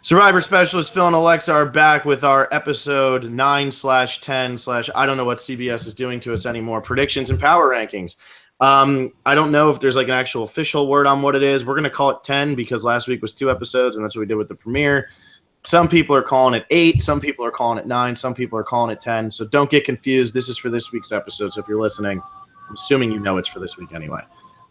Survivor Specialist Phil and Alexa are back with our episode 9/10/ I don't know what CBS is doing to us anymore. Predictions and power rankings. I don't know if there's like an actual official word on what it is. We're going to call it 10 because last week was 2 episodes, and that's what we did with the premiere. Some people are calling it 8. Some people are calling it 9. Some people are calling it 10. So don't get confused. This is for this week's episode. So if you're listening, I'm assuming you know it's for this week anyway.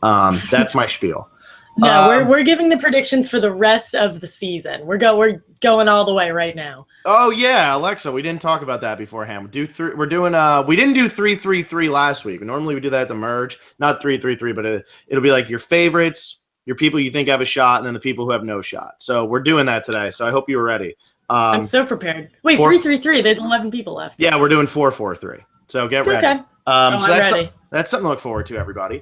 That's my spiel. No, we're giving the predictions for the rest of the season. We're going all the way right now. Oh yeah, Alexa, we didn't talk about that beforehand. We didn't do 3-3-3 last week. Normally we do that at the merge, not 3-3-3, but it'll be like your favorites, your people you think have a shot, and then the people who have no shot. So we're doing that today. So I hope you were ready. I'm so prepared. Wait, 3-3-3. There's 11 people left. Yeah, we're doing 4-4-3. So get ready. Okay. So I'm ready. That's something to look forward to, everybody.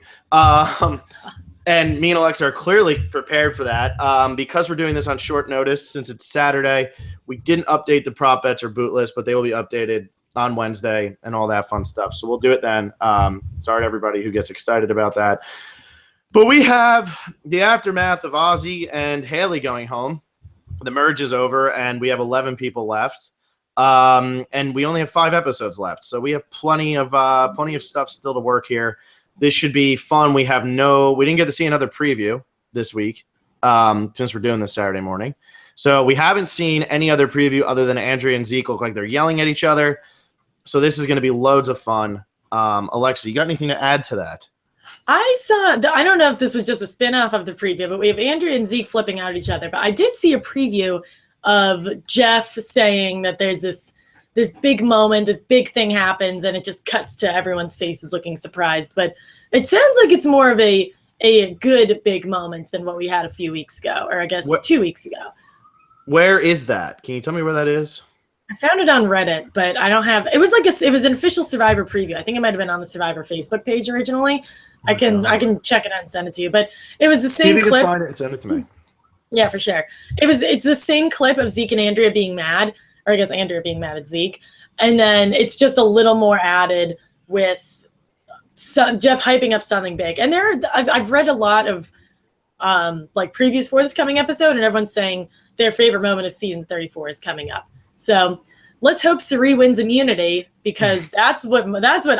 And me and Alexa are clearly prepared for that because we're doing this on short notice since it's Saturday. We didn't update the prop bets or boot list, but they will be updated on Wednesday and all that fun stuff. So we'll do it then. Sorry to everybody who gets excited about that. But we have the aftermath of Ozzy and Haley going home. The merge is over, and we have 11 people left. And we only have 5 episodes left. So we have plenty of stuff still to work here. This should be fun. We didn't get to see another preview this week since we're doing this Saturday morning. So we haven't seen any other preview other than Andrea and Zeke look like they're yelling at each other. So this is going to be loads of fun. Alexa, you got anything to add to that? I don't know if this was just a spin-off of the preview, but we have Andrea and Zeke flipping out at each other. But I did see a preview of Jeff saying that there's this big moment, this big thing happens, and it just cuts to everyone's faces looking surprised. But it sounds like it's more of a good big moment than what we had a few weeks ago, or I guess 2 weeks ago. Where is that? Can you tell me where that is? I found it on Reddit, but I don't have. It was an official Survivor preview. I think it might have been on the Survivor Facebook page originally. I can check it out and send it to you. But it was the same clip. See if you can find it and send it to me. Yeah, for sure. It's the same clip of Zeke and Andrea being mad. Or I guess Andrea being mad at Zeke. And then it's just a little more added with Jeff hyping up something big. And I've read a lot of like previews for this coming episode, and everyone's saying their favorite moment of season 34 is coming up. So let's hope Cirie wins immunity, because that's what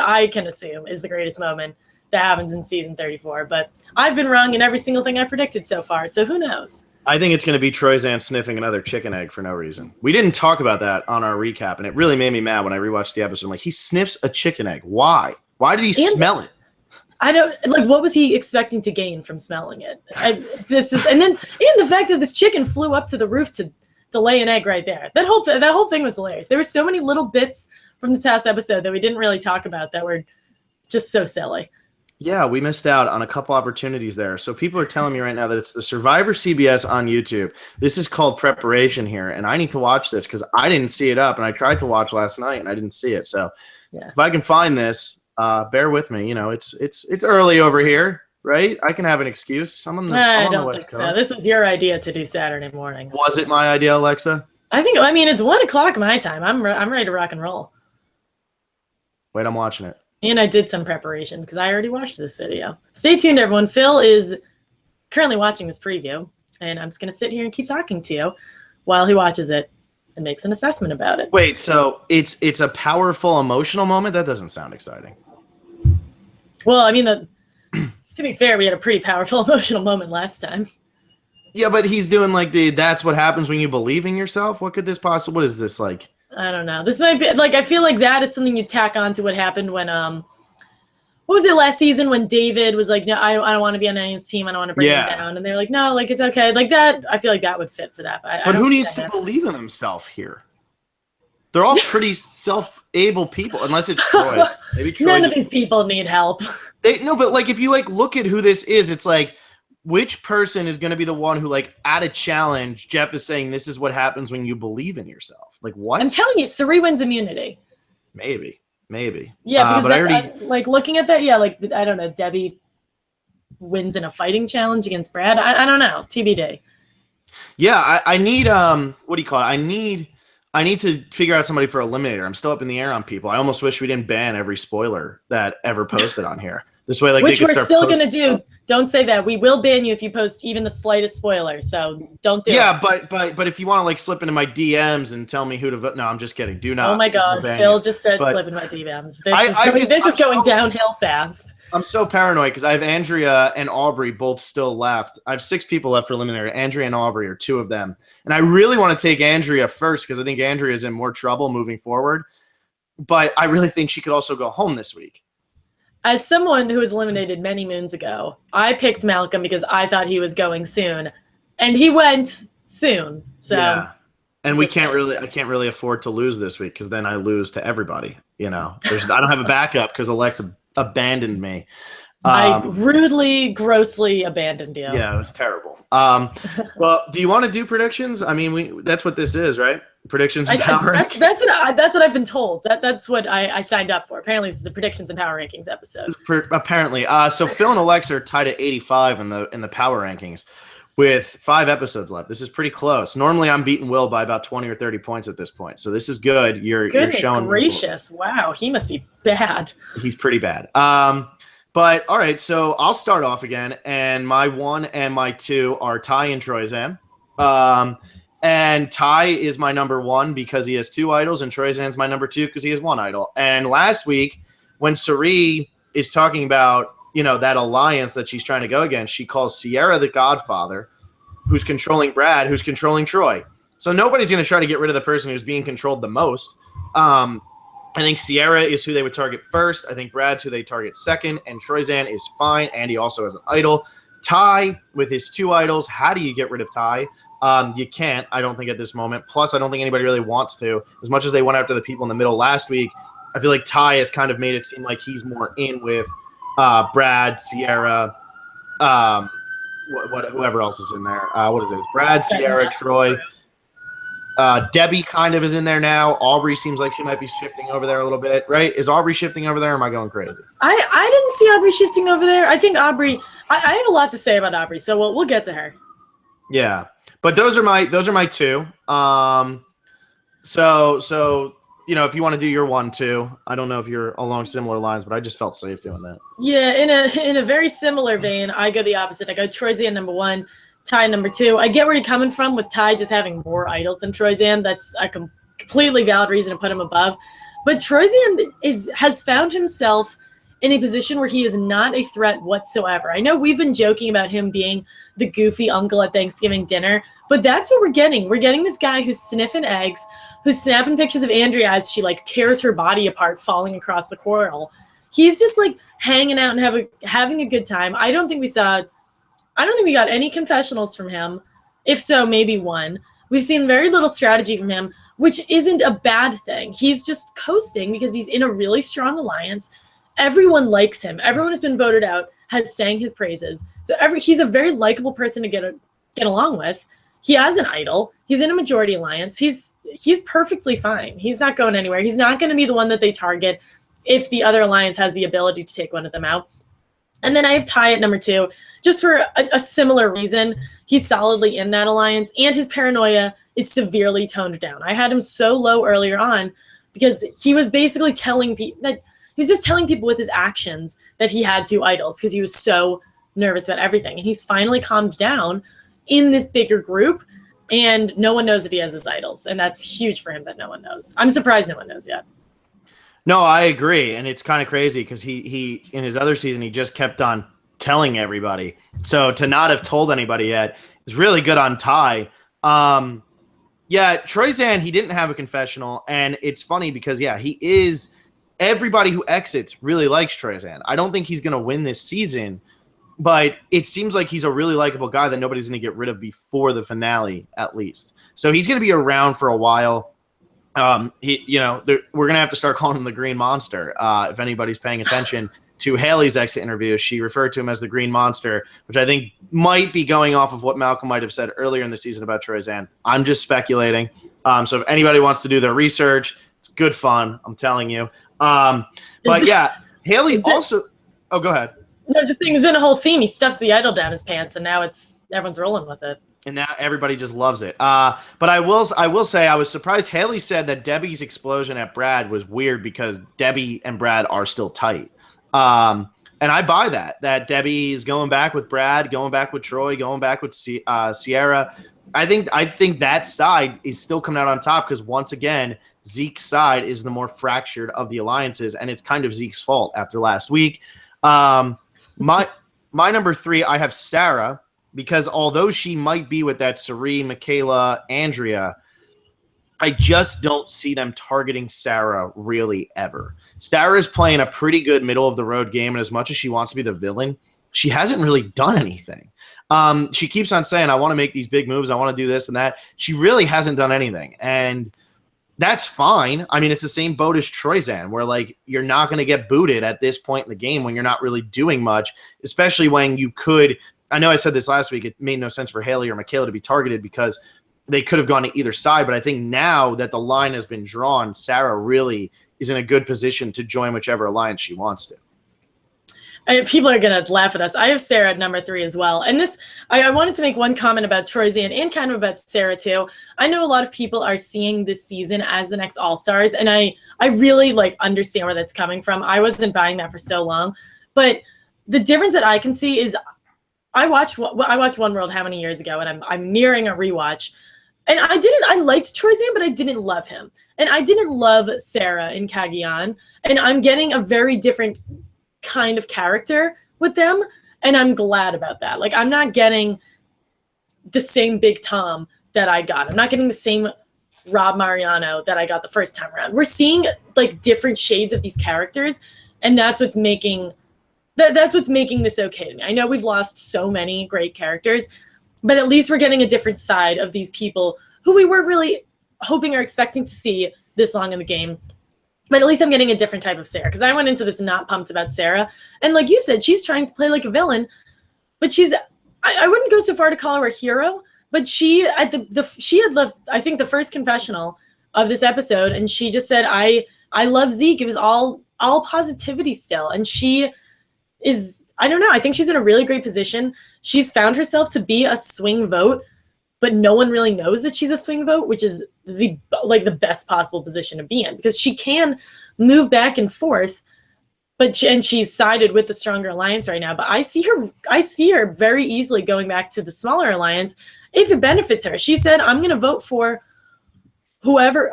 I can assume is the greatest moment that happens in season 34. But I've been wrong in every single thing I predicted so far, so who knows? I think it's going to be Troyzan sniffing another chicken egg for no reason. We didn't talk about that on our recap, and it really made me mad when I rewatched the episode. I'm like, he sniffs a chicken egg. Why? Why did he smell it? I don't like. What was he expecting to gain from smelling it? And the fact that this chicken flew up to the roof to lay an egg right there. That whole thing was hilarious. There were so many little bits from the past episode that we didn't really talk about that were just so silly. Yeah, we missed out on a couple opportunities there. So people are telling me right now that it's the Survivor CBS on YouTube. This is called preparation here, and I need to watch this because I didn't see it up, and I tried to watch last night and I didn't see it. So if I can find this, bear with me. You know, it's early over here, right? I can have an excuse. I'm on the West Coast. So. This was your idea to do Saturday morning. Was it my idea, Alexa? I mean, it's 1 o'clock my time. I'm ready to rock and roll. Wait, I'm watching it. And I did some preparation because I already watched this video. Stay tuned, everyone. Phil is currently watching this preview, and I'm just going to sit here and keep talking to you while he watches it and makes an assessment about it. Wait, so it's a powerful emotional moment? That doesn't sound exciting. Well, I mean, to be fair, we had a pretty powerful emotional moment last time. Yeah, but he's doing like that's what happens when you believe in yourself? What is this like? I don't know. This might be like, I feel like that is something you tack on to what happened when, what was it last season when David was like, no, I don't want to be on anyone's team. I don't want to bring him down. And they're like, no, like, it's okay. Like that. I feel like that would fit for that. But who needs to believe in themselves here? They're all pretty self-able people, unless it's Troy. Maybe Troy. None of these people need help. No, but like, if you like look at who this is, it's like, which person is going to be the one who, like, at a challenge, Jeff is saying this is what happens when you believe in yourself? Like, what? I'm telling you, Cirie wins immunity. Maybe. Yeah, because like looking at that, like, I don't know, Debbie wins in a fighting challenge against Brad. I don't know, TBD. Yeah, I need what do you call it? I need to figure out somebody for Eliminator. I'm still up in the air on people. I almost wish we didn't ban every spoiler that ever posted on here. This way, like, which they we're could start still going to do. Don't say that. We will ban you if you post even the slightest spoiler. So don't do it. Yeah, but if you want to like slip into my DMs and tell me who to vote, no, I'm just kidding. Do not. Oh my God, Phil just said But slip in my DMs. This is going downhill fast. I'm so paranoid because I have Andrea and Aubrey both still left. I have 6 people left for Eliminator. Andrea and Aubrey are 2 of them. And I really want to take Andrea first because I think Andrea is in more trouble moving forward. But I really think she could also go home this week. As someone who was eliminated many moons ago, I picked Malcolm because I thought he was going soon. And he went soon. So yeah. And I can't really afford to lose this week because then I lose to everybody. You know, I don't have a backup because Alexa abandoned me. I rudely, grossly abandoned you. Yeah, it was terrible. Well, do you want to do predictions? I mean, that's what this is, right? Predictions and power rankings. That's what I've been told. That's what I signed up for. Apparently, this is a predictions and power rankings episode. Apparently, so Phil and Alexa are tied at 85 in the power rankings, with 5 episodes left. This is pretty close. Normally, I'm beating Will by about 20 or 30 points at this point, so this is good. You're showing. Gracious! Wow, he must be bad. He's pretty bad. But all right, so I'll start off again, and my 1 and my 2 are Ty and Troyzan. And Ty is my number 1 because he has 2 idols, and Troyzan's my number 2 because he has 1 idol. And last week, when Sari is talking about, you know, that alliance that she's trying to go against, she calls Sierra the Godfather, who's controlling Brad, who's controlling Troy. So nobody's going to try to get rid of the person who's being controlled the most. I think Sierra is who they would target first. I think Brad's who they target second, and Troyzan is fine, and he also has an idol. Ty, with his 2 idols, how do you get rid of Ty? You can't, I don't think, at this moment. Plus, I don't think anybody really wants to. As much as they went after the people in the middle last week, I feel like Ty has kind of made it seem like he's more in with Brad, Sierra, whoever else is in there. What is it? It's Brad, Sierra, Troy. Debbie kind of is in there now. Aubrey seems like she might be shifting over there a little bit, right? Is Aubrey shifting over there, or am I going crazy? I didn't see Aubrey shifting over there. I think Aubrey – I have a lot to say about Aubrey, so we'll get to her. Yeah. But those are my 2. So you know, if you want to do your 1, 2, I don't know if you're along similar lines, but I just felt safe doing that. Yeah, in a very similar vein, I go the opposite. I go Troyzan number 1, Ty number 2. I get where you're coming from with Ty just having more idols than Troyzan. That's a completely valid reason to put him above. But Troyzan has found himself in a position where he is not a threat whatsoever. I know we've been joking about him being the goofy uncle at Thanksgiving dinner, but that's what we're getting. We're getting this guy who's sniffing eggs, who's snapping pictures of Andrea as she like tears her body apart, falling across the coral. He's just like hanging out and having a good time. I don't think we got any confessionals from him. If so, maybe 1. We've seen very little strategy from him, which isn't a bad thing. He's just coasting because he's in a really strong alliance. Everyone likes him. Everyone who's been voted out has sang his praises. So he's a very likable person to get along with. He has an idol. He's in a majority alliance. He's perfectly fine. He's not going anywhere. He's not going to be the one that they target if the other alliance has the ability to take one of them out. And then I have Ty at number 2, just for a similar reason. He's solidly in that alliance, and his paranoia is severely toned down. I had him so low earlier on because he was basically telling people that he was just telling people with his actions that he had 2 idols because he was so nervous about everything. And he's finally calmed down in this bigger group, and no one knows that he has his idols. And that's huge for him that no one knows. I'm surprised no one knows yet. No, I agree. And it's kind of crazy because he in his other season, he just kept on telling everybody. So to not have told anybody yet is really good on Ty. Yeah, Troyzan, he didn't have a confessional. And it's funny because, yeah, he is – everybody who exits really likes Troyzan. I don't think he's going to win this season, but it seems like he's a really likable guy that nobody's going to get rid of before the finale, at least. So he's going to be around for a while. We're going to have to start calling him the Green Monster. If anybody's paying attention to Haley's exit interview, she referred to him as the Green Monster, which I think might be going off of what Malcolm might have said earlier in the season about Troyzan. I'm just speculating. So if anybody wants to do their research, it's good fun. I'm telling you. But yeah, Haley also. Oh, go ahead. No, just saying, there's been a whole theme. He stuffed the idol down his pants, and now everyone's rolling with it. And now everybody just loves it. But I will say I was surprised. Haley said that Debbie's explosion at Brad was weird because Debbie and Brad are still tight. And And I buy that Debbie is going back with Brad, going back with Troy, going back with Sierra. I think that side is still coming out on top because once again, Zeke's side is the more fractured of the alliances, and it's kind of Zeke's fault after last week. My number 3, I have Sarah, because although she might be with that Cirie, Michaela, Andrea, I just don't see them targeting Sarah really ever. Sarah is playing a pretty good middle of the road game, and as much as she wants to be the villain, she hasn't really done anything. She keeps on saying, I want to make these big moves, I want to do this and that. She really hasn't done anything, and that's fine. I mean, it's the same boat as Troyzan, where like you're not going to get booted at this point in the game when you're not really doing much, especially when you could. I know I said this last week. It made no sense for Haley or Michaela to be targeted because they could have gone to either side. But I think now that the line has been drawn, Sarah really is in a good position to join whichever alliance she wants to. People are going to laugh at us. I have Sarah at number 3 as well. And this, I wanted to make one comment about Troyzan and kind of about Sarah too. I know a lot of people are seeing this season as the next All-Stars, and I really like understand where that's coming from. I wasn't buying that for so long. But the difference that I can see is I watched One World how many years ago, and I'm nearing a rewatch. And I liked Troyzan, but I didn't love him. And I didn't love Sarah in Cagayan. And I'm getting a very different kind of character with them, and I'm glad about that. Like, I'm not getting the same Big Tom that I got. I'm not getting the same Rob Mariano that I got the first time around. We're seeing like different shades of these characters, and that's what's making this okay to me. I know we've lost so many great characters, but at least we're getting a different side of these people who we weren't really hoping or expecting to see this long in the game. But at least I'm getting a different type of Sarah, because I went into this not pumped about Sarah. And like you said, she's trying to play like a villain, but I wouldn't go so far to call her a hero, but she had left, I think, the first confessional of this episode, and she just said, I love Zeke. It was all positivity still. And she is, I don't know, I think she's in a really great position. She's found herself to be a swing vote, but no one really knows that she's a swing vote, which is the best possible position to be in, because she can move back and forth, and she's sided with the stronger alliance right now. But I see her very easily going back to the smaller alliance if it benefits her. She said, I'm going to vote with whoever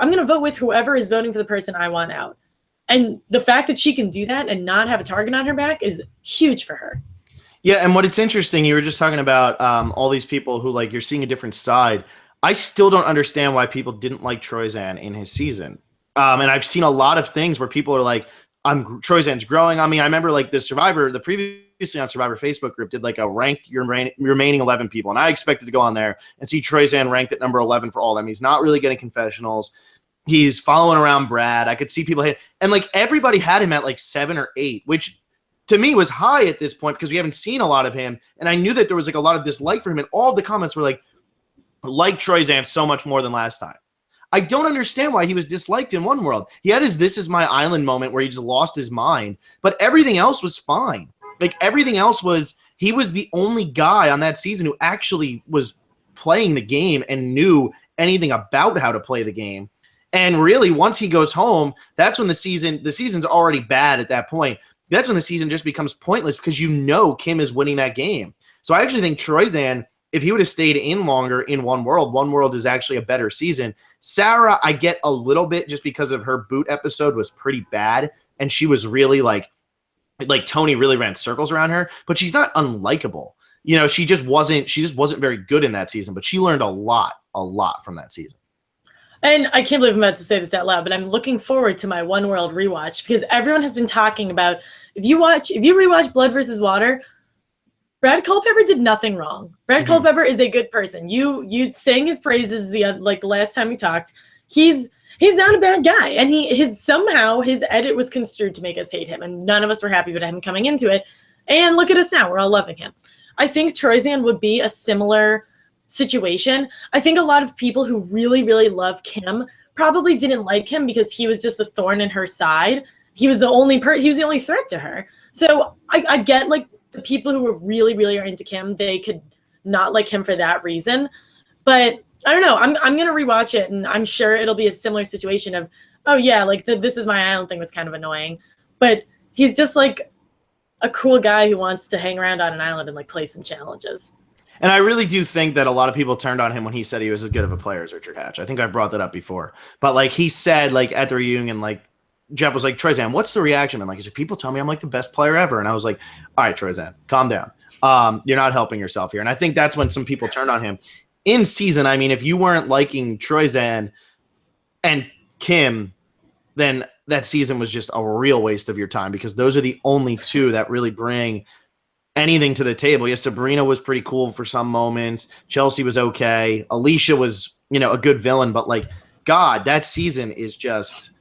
is voting for the person I want out. And the fact that she can do that and not have a target on her back is huge for her. Yeah, and what it's interesting, you were just talking about all these people who, like, you're seeing a different side. I still don't understand why people didn't like Troyzan in his season. And I've seen a lot of things where people are like, Troyzan's growing on me. I remember, like, the previously on Survivor Facebook group did, like, a rank your remaining 11 people. And I expected to go on there and see Troyzan ranked at number 11 for all of them. He's not really getting confessionals. He's following around Brad. I could see people hate, and, like, everybody had him at, like, 7 or 8, which to me was high at this point because we haven't seen a lot of him. And I knew that there was like a lot of dislike for him. And all the comments were like Troyzan so much more than last time. I don't understand why he was disliked in One World. He had his This Is My Island moment where he just lost his mind, but everything else was fine. Like everything else was, he was the only guy on that season who actually was playing the game and knew anything about how to play the game. And really, once he goes home, that's when the season's already bad at that point. That's when the season just becomes pointless because you know Kim is winning that game. So I actually think Troyzan, if he would have stayed in longer in One World is actually a better season. Sarah, I get a little bit just because of her boot episode was pretty bad, and she was really like Tony really ran circles around her, but she's not unlikable. You know, she just wasn't very good in that season, but she learned a lot from that season. And I can't believe I'm about to say this out loud, but I'm looking forward to my One World rewatch because everyone has been talking about if you rewatch Blood versus Water, Brad Culpepper did nothing wrong. Brad Culpepper is a good person. You sang his praises the last time we talked. He's not a bad guy, and somehow his edit was construed to make us hate him, and none of us were happy with him coming into it. And look at us now; we're all loving him. I think Troyzan would be a similar situation. I think a lot of people who really, really love Kim probably didn't like him because he was just the thorn in her side. He was the only threat to her. So I get like the people who were really, really are into Kim, they could not like him for that reason. But I don't know. I'm gonna rewatch it, and I'm sure it'll be a similar situation of, oh yeah, like the This Is My Island thing was kind of annoying, but he's just like a cool guy who wants to hang around on an island and like play some challenges. And I really do think that a lot of people turned on him when he said he was as good of a player as Richard Hatch. I think I've brought that up before. But like he said, like at the reunion, like Jeff was like, Troyzan, what's the reaction? And like, he's like, people tell me I'm like the best player ever. And I was like, all right, Troyzan, calm down. You're not helping yourself here. And I think that's when some people turned on him. In season, I mean, if you weren't liking Troyzan and Kim, then that season was just a real waste of your time because those are the only two that really bring anything to the table. Yes, Sabrina was pretty cool for some moments. Chelsea was okay. Alicia was, a good villain, but like, God, that season is just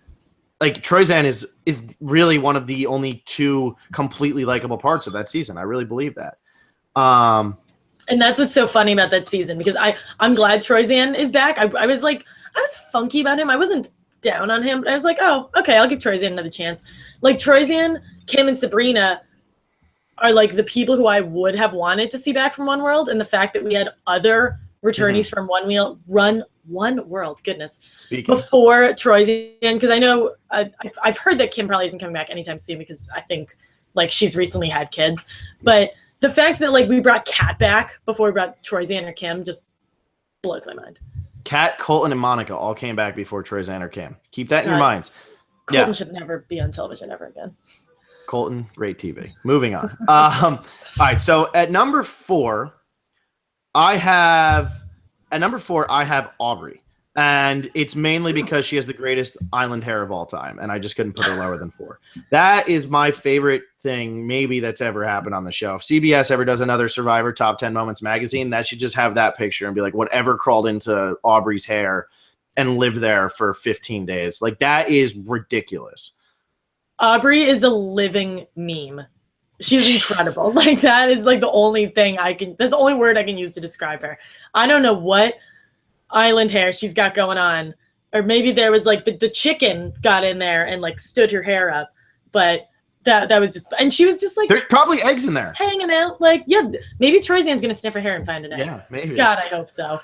like Troyzan is really one of the only two completely likable parts of that season. I really believe that. And that's what's so funny about that season because I'm glad Troyzan is back. I was funky about him. I wasn't down on him, but I was like, oh, okay, I'll give Troyzan another chance. Like Troyzan, Kim, and Sabrina are like the people who I would have wanted to see back from One World, and the fact that we had other returnees from One World, goodness, before Troyzan, because I know I've heard that Kim probably isn't coming back anytime soon because I think like she's recently had kids, but the fact that like we brought Kat back before we brought Troyzan or Kim just blows my mind. Kat, Colton, and Monica all came back before Troyzan or Kim. Keep that in your minds. Colton should never be on television ever again. Colton, great TV. Moving on. All right. So at number 4, I have Aubrey. And it's mainly because she has the greatest island hair of all time. And I just couldn't put her lower than 4. That is my favorite thing maybe that's ever happened on the show. If CBS ever does another Survivor Top 10 Moments magazine, that should just have that picture and be like, whatever crawled into Aubrey's hair and lived there for 15 days. Like, that is ridiculous. Aubrey is a living meme. She's incredible. Like, that is like the only thing that's the only word I can use to describe her. I don't know what island hair she's got going on, or maybe there was like the chicken got in there and like stood her hair up, but that was just, and she was just like, there's probably eggs in there hanging out. Like, yeah, maybe Troyzan's gonna sniff her hair and find an egg. Yeah, maybe. God, I hope so.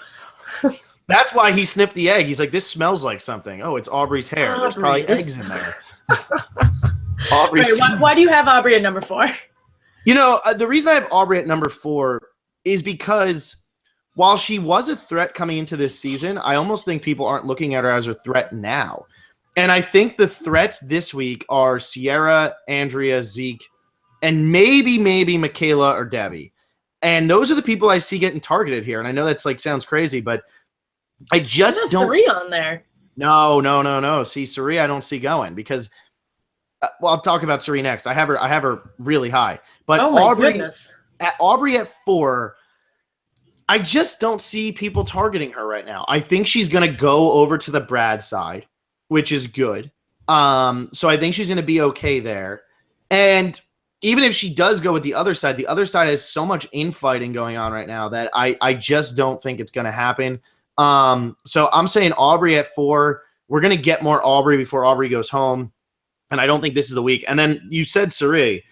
That's why he sniffed the egg. He's like, this smells like something. Oh, it's Aubrey's hair. There's probably eggs in there. Why do you have Aubrey at number 4? The reason I have Aubrey at number 4 is because while she was a threat coming into this season, I almost think people aren't looking at her as a threat now. And I think the threats this week are Sierra, Andrea, Zeke, and maybe Michaela or Debbie. And those are the people I see getting targeted here. And I know that's like sounds crazy, but I just don't. Sari on there. No. See, Sari, I don't see going because. I'll talk about Sari next. I have her really high, but goodness. Aubrey at 4. I just don't see people targeting her right now. I think she's going to go over to the Brad side, which is good. So I think she's going to be okay there. And even if she does go with the other side has so much infighting going on right now that I just don't think it's going to happen. So I'm saying Aubrey at 4. We're going to get more Aubrey before Aubrey goes home. And I don't think this is the week. And then you said Sari.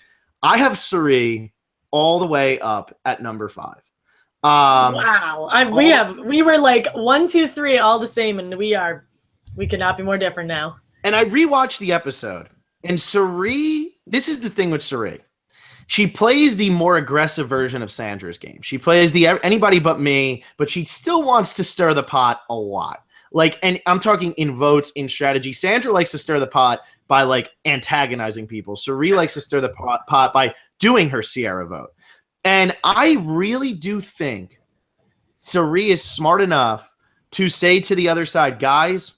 I have Sari all the way up at number 5. Wow. We were like 1, 2, 3 all the same, and we could not be more different now. And I rewatched the episode, and Sari, this is the thing with Sari. She plays the more aggressive version of Sandra's game. She plays the anybody but me, but she still wants to stir the pot a lot. Like, and I'm talking in votes, in strategy. Sandra likes to stir the pot by like antagonizing people. Sari likes to stir the pot by doing her Sierra vote. And I really do think Sari is smart enough to say to the other side, guys,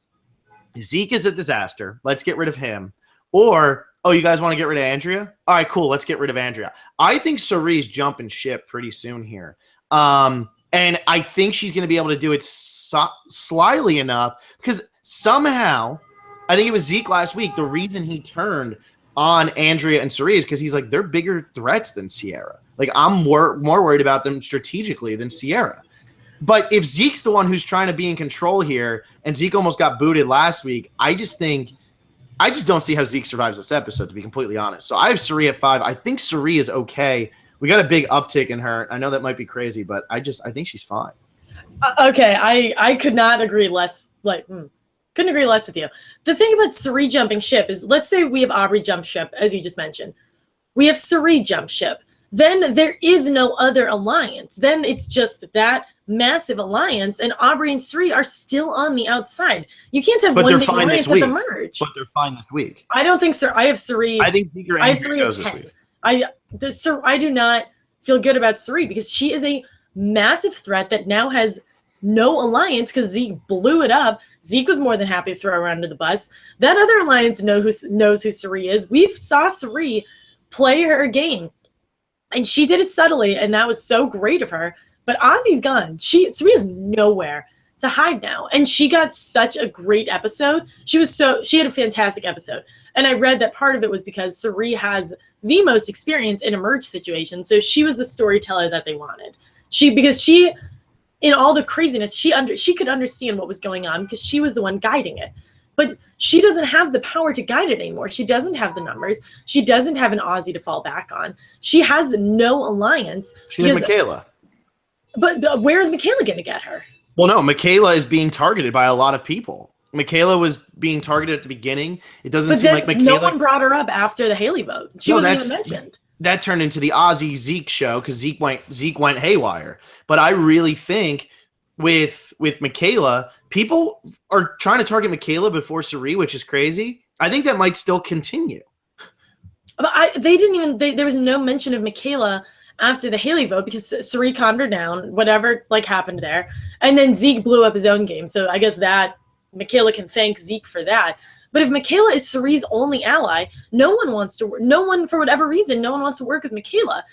Zeke is a disaster. Let's get rid of him. Or, oh, you guys want to get rid of Andrea? All right, cool. Let's get rid of Andrea. I think Sari's jumping ship pretty soon here. And I think she's going to be able to do it slyly enough because somehow, I think it was Zeke last week, the reason he turned on Andrea and Sari is because he's like, they're bigger threats than Sierra. Like, I'm more worried about them strategically than Sierra. But if Zeke's the one who's trying to be in control here, and Zeke almost got booted last week, I just don't see how Zeke survives this episode, to be completely honest. So I have Sari at 5. I think Sari is okay. We got a big uptick in her. I know that might be crazy, but I think she's fine. Okay, I could not agree less. Couldn't agree less with you. The thing about Sari jumping ship is, let's say we have Aubrey jump ship, as you just mentioned. We have Cirie jump ship. Then there is no other alliance. Then it's just that massive alliance, and Aubrey and Cirie are still on the outside. You can't have one big alliance at the merge. But they're fine this week. I don't think so. I have Cirie. I think Zeke or Andrea goes this week. I do not feel good about Cirie because she is a massive threat that now has no alliance because Zeke blew it up. Zeke was more than happy to throw her under the bus. That other alliance knows who Cirie is. We saw Cirie play her game, and she did it subtly, and that was so great of her. But Ozzy's gone. Cirie is nowhere to hide now, and she got such a great episode. She had a fantastic episode, and I read that part of it was because Cirie has the most experience in a merge situation, so she was the storyteller that they wanted. Because in all the craziness, she could understand what was going on because she was the one guiding it. But she doesn't have the power to guide it anymore. She doesn't have the numbers. She doesn't have an Aussie to fall back on. She has no alliance. She's Michaela. But where is Michaela going to get her? Well, no, Michaela is being targeted by a lot of people. Michaela was being targeted at the beginning. It doesn't seem like Michaela. No one brought her up after the Haley vote. She wasn't even mentioned. That turned into the Ozzy Zeke show because Zeke went haywire. But I really think with Michaela, people are trying to target Michaela before Cirie, which is crazy. I think that might still continue. But there was no mention of Michaela after the Haley vote because Cirie calmed her down, whatever happened there. And then Zeke blew up his own game. So I guess that Michaela can thank Zeke for that. But if Michaela is Cirie's only ally, no one, for whatever reason, no one wants to work with Michaela.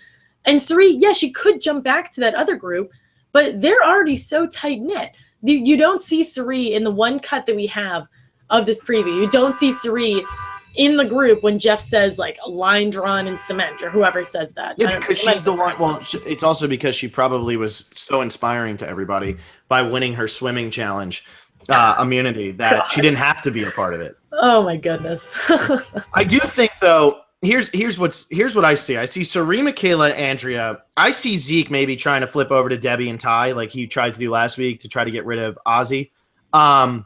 And Cirie, she could jump back to that other group, but they're already so tight-knit. You don't see Cirie in the one cut that we have of this preview. You don't see Cirie in the group when Jeff says, a line drawn in cement, or whoever says that. Yeah, because she's the one. Well, it's also because she probably was so inspiring to everybody by winning her swimming challenge immunity that she didn't have to be a part of it. Oh my goodness. I do think though, here's what I see. I see Cirie, Michaela, Andrea. I see Zeke maybe trying to flip over to Debbie and Ty like he tried to do last week to try to get rid of Ozzy. To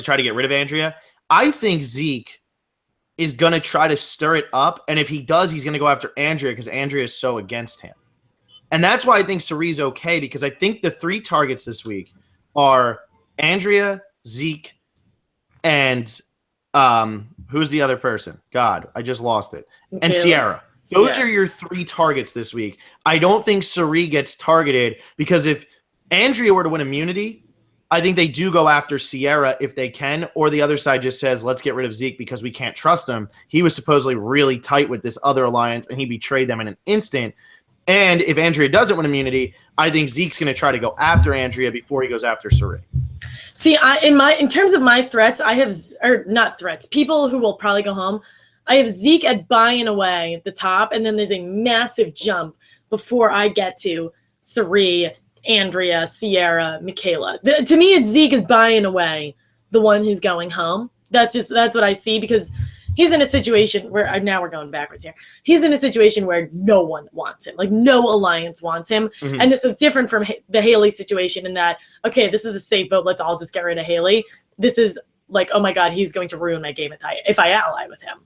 try to get rid of Andrea. I think Zeke is going to try to stir it up, and if he does, he's going to go after Andrea because Andrea is so against him. And that's why I think Cirie's okay, because I think the 3 targets this week are Andrea, Zeke, and who's the other person? God, I just lost it. Okay. And Sierra. Those are your 3 targets this week. I don't think Cirie gets targeted because if Andrea were to win immunity, I think they do go after Sierra if they can, or the other side just says, let's get rid of Zeke because we can't trust him. He was supposedly really tight with this other alliance, and he betrayed them in an instant. And if Andrea doesn't win immunity, I think Zeke's going to try to go after Andrea before he goes after Cirie. See, in terms of my threats, I have, or not threats, people who will probably go home. I have Zeke at buying away at the top, and then there's a massive jump before I get to Cirie, Andrea, Sierra, Michaela. To me, it's Zeke is buying away the one who's going home. That's what I see because he's in a situation where now we're going backwards here. He's in a situation where no one wants him. No alliance wants him. Mm-hmm. And this is different from the Haley situation in that, okay, this is a safe vote. Let's all just get rid of Haley. This is oh my God, he's going to ruin my game if I ally with him.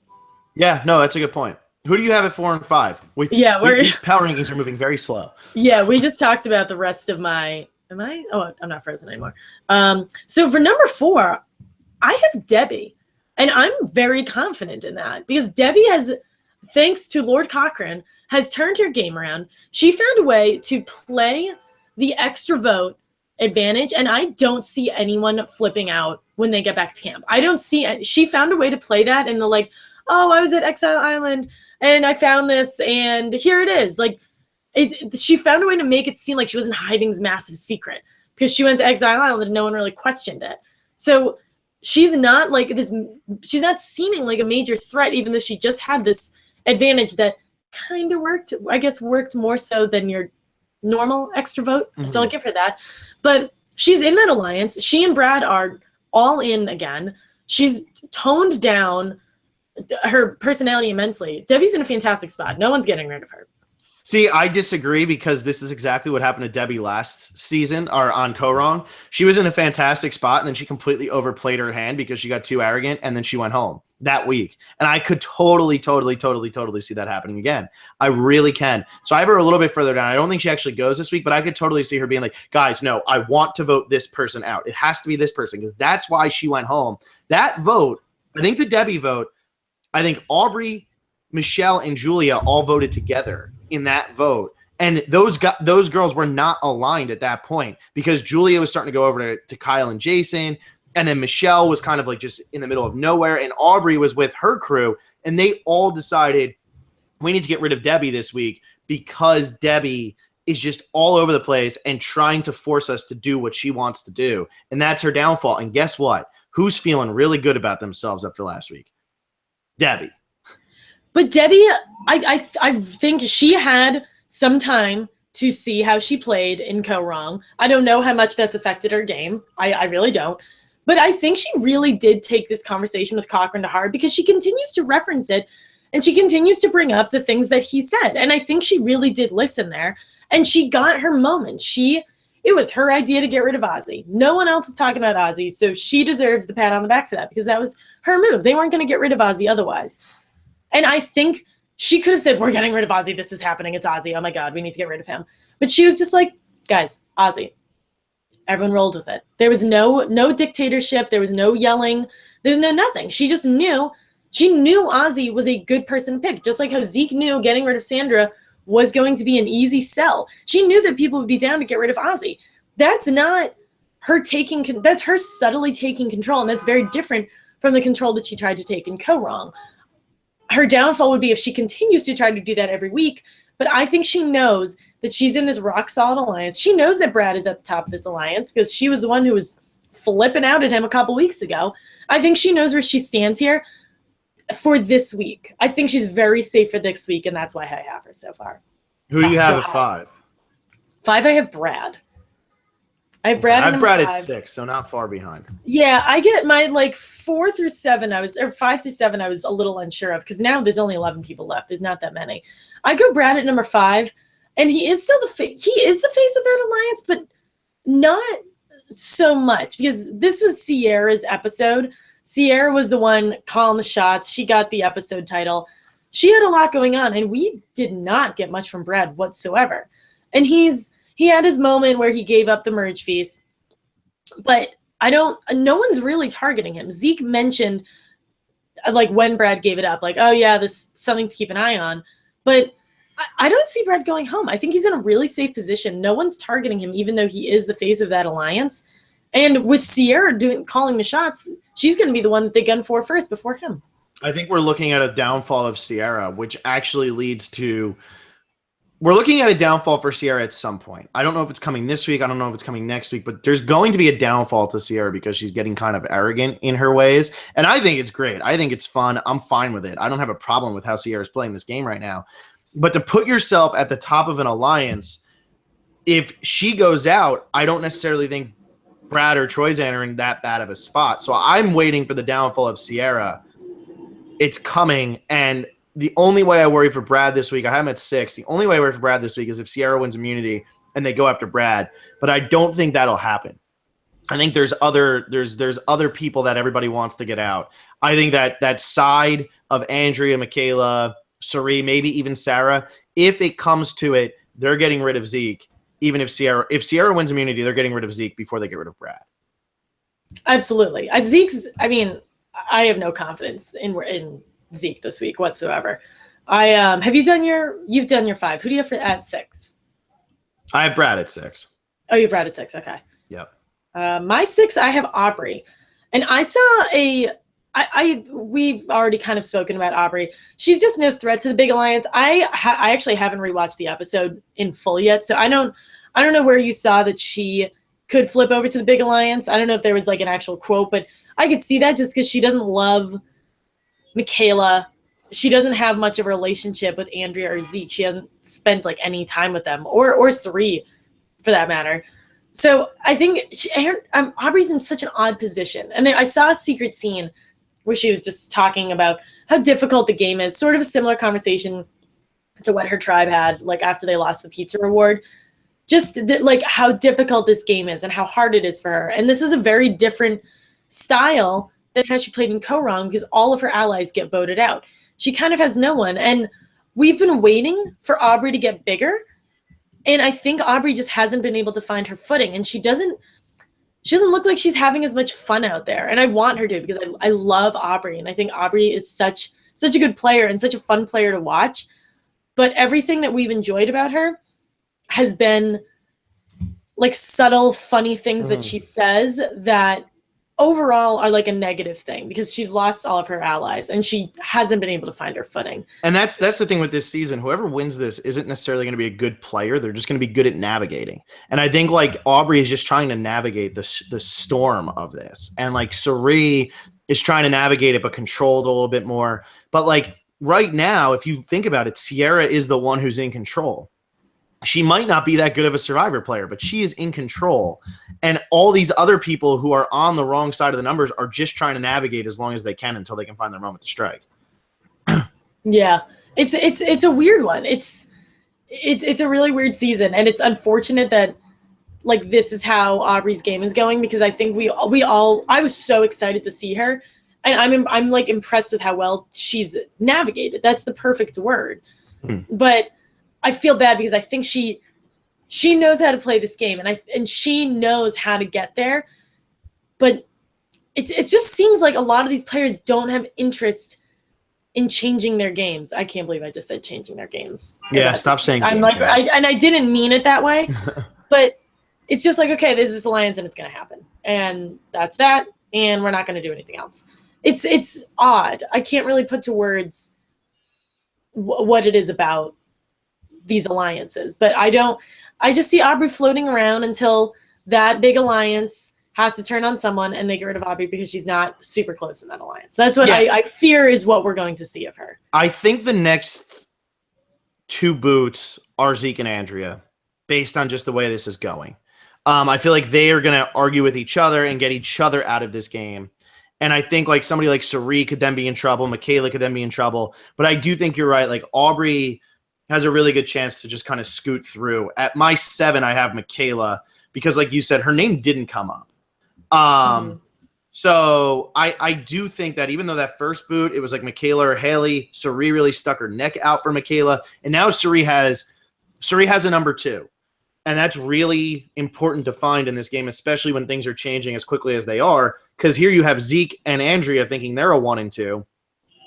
Yeah, no, that's a good point. Who do you have at 4 and 5? These power rankings are moving very slow. Yeah, we just talked about the rest of my. Am I? Oh, I'm not frozen anymore. So for number 4, I have Debbie, and I'm very confident in that because Debbie has, thanks to Lord Cochran, has turned her game around. She found a way to play the extra vote advantage, and I don't see anyone flipping out when they get back to camp. I don't see. She found a way to play that, and they're oh, I was at Exile Island. And I found this, and here it is. She found a way to make it seem like she wasn't hiding this massive secret because she went to Exile Island and no one really questioned it. So she's not she's not seeming like a major threat, even though she just had this advantage that kind of worked, I guess worked more so than your normal extra vote. Mm-hmm. So I'll give her that. But she's in that alliance. She and Brad are all in again. She's toned down her personality immensely. Debbie's in a fantastic spot. No one's getting rid of her. See, I disagree because this is exactly what happened to Debbie last season or on Co-Wrong. She was in a fantastic spot and then she completely overplayed her hand because she got too arrogant and then she went home. that week. And I could totally see that happening again. I really can. So I have her a little bit further down. I don't think she actually goes this week, but I could totally see her being like, guys, no, I want to vote this person out. It has to be this person because that's why she went home. That vote, I think the Debbie vote, I think Aubrey, Michelle, and Julia all voted together in that vote. And those girls were not aligned at that point because Julia was starting to go over to Kyle and Jason. And then Michelle was kind of like just in the middle of nowhere. And Aubrey was with her crew. And they all decided we need to get rid of Debbie this week because Debbie is just all over the place and trying to force us to do what she wants to do. And that's her downfall. And guess what? Who's feeling really good about themselves after last week? Debbie. But Debbie, I think she had some time to see how she played in Co-Wrong. I don't know how much that's affected her game. I really don't. But I think she really did take this conversation with Cochran to heart because she continues to reference it and she continues to bring up the things that he said. And I think she really did listen there and she got her moment. It was her idea to get rid of Ozzy. No one else is talking about Ozzy, so she deserves the pat on the back for that because that was her move. They weren't going to get rid of Ozzy otherwise. And I think she could have said, we're getting rid of Ozzy. This is happening. It's Ozzy. Oh my God, we need to get rid of him. But she was just like, guys, Ozzy. Everyone rolled with it. There was no dictatorship. There was no yelling. There's no nothing. She just knew. She knew Ozzy was a good person to pick, just like how Zeke knew getting rid of Sandra was going to be an easy sell. She knew that people would be down to get rid of Ozzy. That's not her that's her subtly taking control, and that's very different from the control that she tried to take in Co-Wrong. Her downfall would be if she continues to try to do that every week, but I think she knows that she's in this rock-solid alliance. She knows that Brad is at the top of this alliance because she was the one who was flipping out at him a couple weeks ago. I think she knows where she stands here for this week. I think she's very safe for this week, and that's why I have her so far. Who do you have at 5? 5, I have Brad. I have Brad. I have Brad at 6, so not far behind. Yeah, I get my 4 through 7. 5 through 7. I was a little unsure of because now there's only 11 people left. There's not that many. I go Brad at number 5, and he is still the face of that alliance, but not so much because this was Sierra's episode. Sierra was the one calling the shots. She got the episode title. She had a lot going on, and we did not get much from Brad whatsoever. And he had his moment where he gave up the merge feast, but no one's really targeting him. Zeke mentioned when Brad gave it up, oh yeah, this is something to keep an eye on. But I don't see Brad going home. I think he's in a really safe position. No one's targeting him, even though he is the face of that alliance. And with Sierra calling the shots, she's going to be the one that they gun for first before him. I think we're looking at a downfall of Sierra, which actually leads to we're looking at a downfall for Sierra at some point. I don't know if it's coming this week. I don't know if it's coming next week, but there's going to be a downfall to Sierra because she's getting kind of arrogant in her ways. And I think it's great. I think it's fun. I'm fine with it. I don't have a problem with how Sierra's playing this game right now. But to put yourself at the top of an alliance, if she goes out, I don't necessarily think Brad or Troyzan are in that bad of a spot. So I'm waiting for the downfall of Sierra. It's coming, and the only way I worry for Brad this week, I have him at 6. The only way I worry for Brad this week is if Sierra wins immunity and they go after Brad. But I don't think that'll happen. I think there's other people that everybody wants to get out. I think that side of Andrea, Michaela, Sari, maybe even Sarah, if it comes to it, they're getting rid of Zeke. Even if Sierra wins immunity, they're getting rid of Zeke before they get rid of Brad. Absolutely. I have no confidence in Zeke this week whatsoever. You've done your 5. Who do you have at 6? I have Brad at 6. Oh, you have Brad at 6. Okay. Yep. My 6, I have Aubrey, and I saw we've already kind of spoken about Aubrey. She's just no threat to the big alliance. I actually haven't rewatched the episode in full yet, so I don't know where you saw that she could flip over to the big alliance. I don't know if there was an actual quote, but I could see that just because she doesn't love Michaela. She doesn't have much of a relationship with Andrea or Zeke. She hasn't spent any time with them or Sari for that matter. So I think Aubrey's in such an odd position. And then I saw a secret scene where she was just talking about how difficult the game is, sort of a similar conversation to what her tribe had after they lost the pizza reward. Just how difficult this game is and how hard it is for her. And this is a very different style than how she played in Korong because all of her allies get voted out. She kind of has no one. And we've been waiting for Aubrey to get bigger. And I think Aubrey just hasn't been able to find her footing. And she doesn't look like she's having as much fun out there. And I want her to because I love Aubrey. And I think Aubrey is such a good player and such a fun player to watch. But everything that we've enjoyed about her has been like subtle, funny things that she says that overall are like a negative thing because she's lost all of her allies and she hasn't been able to find her footing. And that's the thing with this season. Whoever wins this isn't necessarily going to be a good player. They're just going to be good at navigating. And I think like Aubrey is just trying to navigate the storm of this. And like Suri is trying to navigate it, but controlled a little bit more. But like right now, if you think about it, Sierra is the one who's in control. She might not be that good of a Survivor player, but she is in control. And all these other people who are on the wrong side of the numbers are just trying to navigate as long as they can until they can find their moment to strike. Yeah. It's a weird one. It's a really weird season. And it's unfortunate that like this is how Aubrey's game is going because I think I was so excited to see her. And I'm like impressed with how well she's navigated. That's the perfect word. But I feel bad because I think she knows how to play this game and she knows how to get there. But it just seems like a lot of these players don't have interest in changing their games. I can't believe I just said changing their games. Yeah, stop saying I'm like, and I didn't mean it that way, but it's just like, okay, there's this alliance and it's going to happen. And that's that. And we're not going to do anything else. It's odd. I can't really put to words what it is about these alliances, but I just see Aubrey floating around until that big alliance has to turn on someone and they get rid of Aubrey because she's not super close in that alliance. That's what I fear is what we're going to see of her. I think the next two boots are Zeke and Andrea based on just the way this is going. I feel like they are going to argue with each other and get each other out of this game. And I think like somebody like Suri could then be in trouble. Michaela could then be in trouble. But I do think you're right. Like Aubrey has a really good chance to just kind of scoot through. At my 7, I have Michaela because, like you said, her name didn't come up. So I do think that even though that first boot, it was like Michaela or Haley, Suri really stuck her neck out for Michaela. And now Suri has a number 2. And that's really important to find in this game, especially when things are changing as quickly as they are. Because here you have Zeke and Andrea thinking they're a 1 and 2.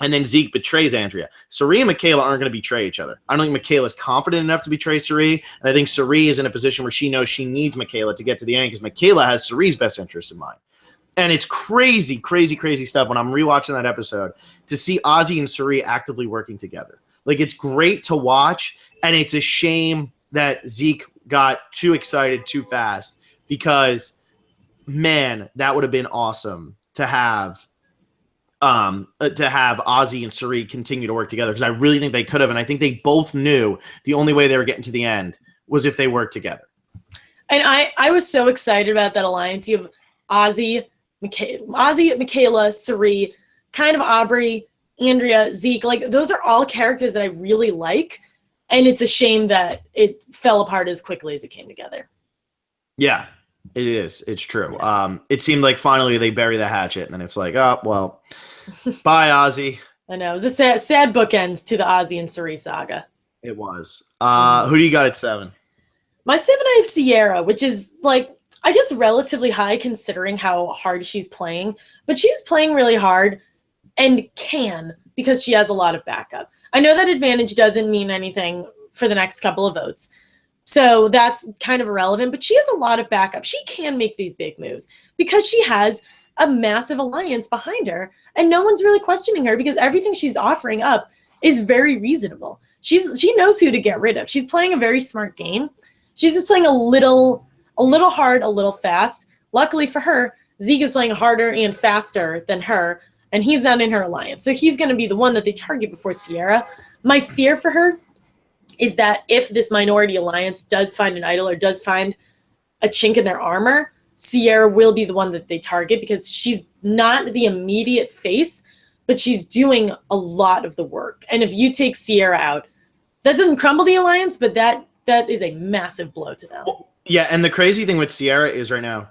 And then Zeke betrays Andrea. Suri and Michaela aren't going to betray each other. I don't think Michaela's confident enough to betray Suri. And I think Suri is in a position where she knows she needs Michaela to get to the end because Michaela has Suri's best interest in mind. And it's crazy, crazy, crazy stuff when I'm rewatching that episode to see Ozzy and Suri actively working together. Like, it's great to watch. And it's a shame that Zeke got too excited too fast because, man, that would have been awesome to have Ozzy and Suri continue to work together because I really think they could have, and I think they both knew the only way they were getting to the end was if they worked together. And I was so excited about that alliance. You have Ozzy, Michaela, Suri, kind of Aubrey, Andrea, Zeke. Like, those are all characters that I really like, and it's a shame that it fell apart as quickly as it came together. Yeah. It is. It's true. It seemed like finally they bury the hatchet, and then it's like, oh, well, bye, Ozzy. I know. It was a sad bookends to the Ozzy and Suri saga. It was. Who do you got at 7? My 7, I have Sierra, which is, like, I guess relatively high considering how hard she's playing. But she's playing really hard and can because she has a lot of backup. I know that advantage doesn't mean anything for the next couple of votes. So that's kind of irrelevant, but she has a lot of backup. She can make these big moves because she has a massive alliance behind her, and no one's really questioning her because everything she's offering up is very reasonable. She knows who to get rid of. She's playing a very smart game. She's just playing a little hard, a little fast. Luckily for her, Zeke is playing harder and faster than her, and he's not in her alliance. So he's going to be the one that they target before Sierra. My fear for her is that if this minority alliance does find an idol or does find a chink in their armor, Sierra will be the one that they target because she's not the immediate face, but she's doing a lot of the work. And if you take Sierra out, that doesn't crumble the alliance, but that is a massive blow to them. Yeah, and the crazy thing with Sierra is right now,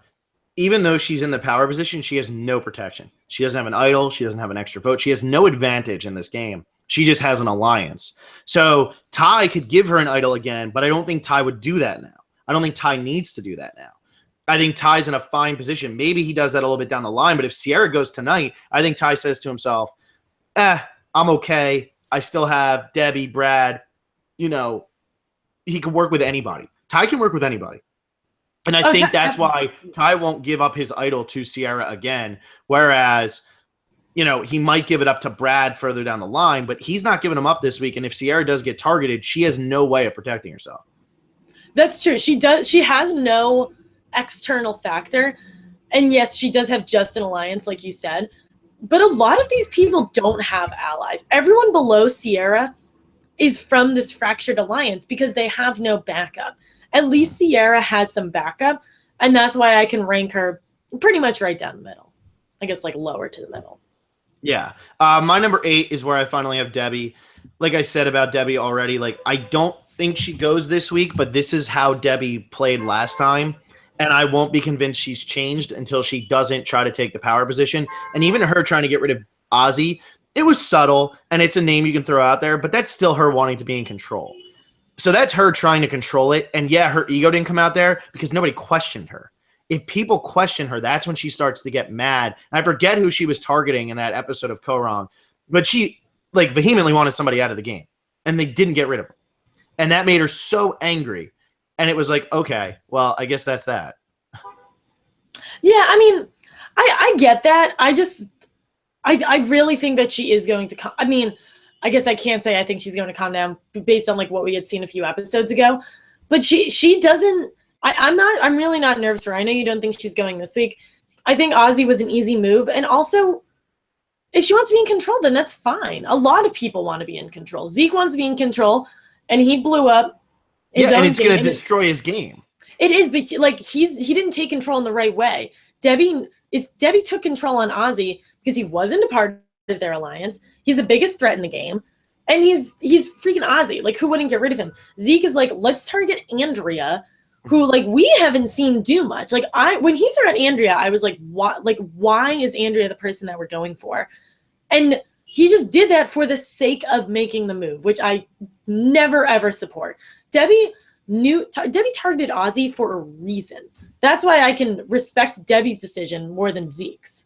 even though she's in the power position, she has no protection. She doesn't have an idol. She doesn't have an extra vote. She has no advantage in this game. She just has an alliance. So Ty could give her an idol again, but I don't think Ty would do that now. I don't think Ty needs to do that now. I think Ty's in a fine position. Maybe he does that a little bit down the line, but if Sierra goes tonight, I think Ty says to himself, I'm okay. I still have Debbie, Brad. You know, he can work with anybody. Ty can work with anybody. And I think that's why Ty won't give up his idol to Sierra again, whereas, you know, he might give it up to Brad further down the line, but he's not giving him up this week. And if Sierra does get targeted, she has no way of protecting herself. That's true. She has no external factor. And yes, she does have just an alliance, like you said. But a lot of these people don't have allies. Everyone below Sierra is from this fractured alliance because they have no backup. At least Sierra has some backup, and that's why I can rank her pretty much right down the middle. I guess like lower to the middle. Yeah. My number 8 is where I finally have Debbie. Like I said about Debbie already, like I don't think she goes this week, but this is how Debbie played last time. And I won't be convinced she's changed until she doesn't try to take the power position. And even her trying to get rid of Ozzy, it was subtle, and it's a name you can throw out there, but that's still her wanting to be in control. So that's her trying to control it. And yeah, her ego didn't come out there because nobody questioned her. If people question her, that's when she starts to get mad. I forget who she was targeting in that episode of Korong, but she like vehemently wanted somebody out of the game, and they didn't get rid of her. And that made her so angry. And it was like, okay, well, I guess that's that. Yeah, I mean, I get that. I really think that she is going to I mean, I guess I can't say I think she's going to calm down based on like what we had seen a few episodes ago, but she doesn't. I'm really not nervous for her. I know you don't think she's going this week. I think Ozzy was an easy move, and also if she wants to be in control, then that's fine. A lot of people want to be in control. Zeke wants to be in control, and he blew up his own and it's going to game. destroy his game. It is, but like he didn't take control in the right way. Debbie took control on Ozzy because he wasn't a part of their alliance. He's the biggest threat in the game, and he's freaking Ozzy. Like, who wouldn't get rid of him? Zeke is like, let's target Andrea, who like we haven't seen do much. Like when he threw at Andrea, I was like, what? Like, why is Andrea the person that we're going for? And he just did that for the sake of making the move, which I never ever support. Debbie targeted Ozzy for a reason. That's why I can respect Debbie's decision more than Zeke's.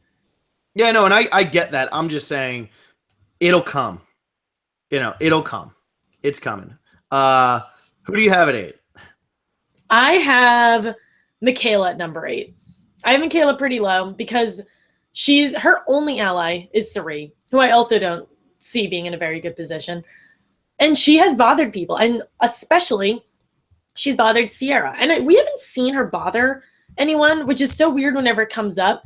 Yeah, no, and I get that. I'm just saying it'll come. You know, it'll come. It's coming. Who do you have at 8? I have Michaela at number 8. I have Michaela pretty low because her only ally is Sari, who I also don't see being in a very good position. And she has bothered people, and especially she's bothered Sierra. And we haven't seen her bother anyone, which is so weird whenever it comes up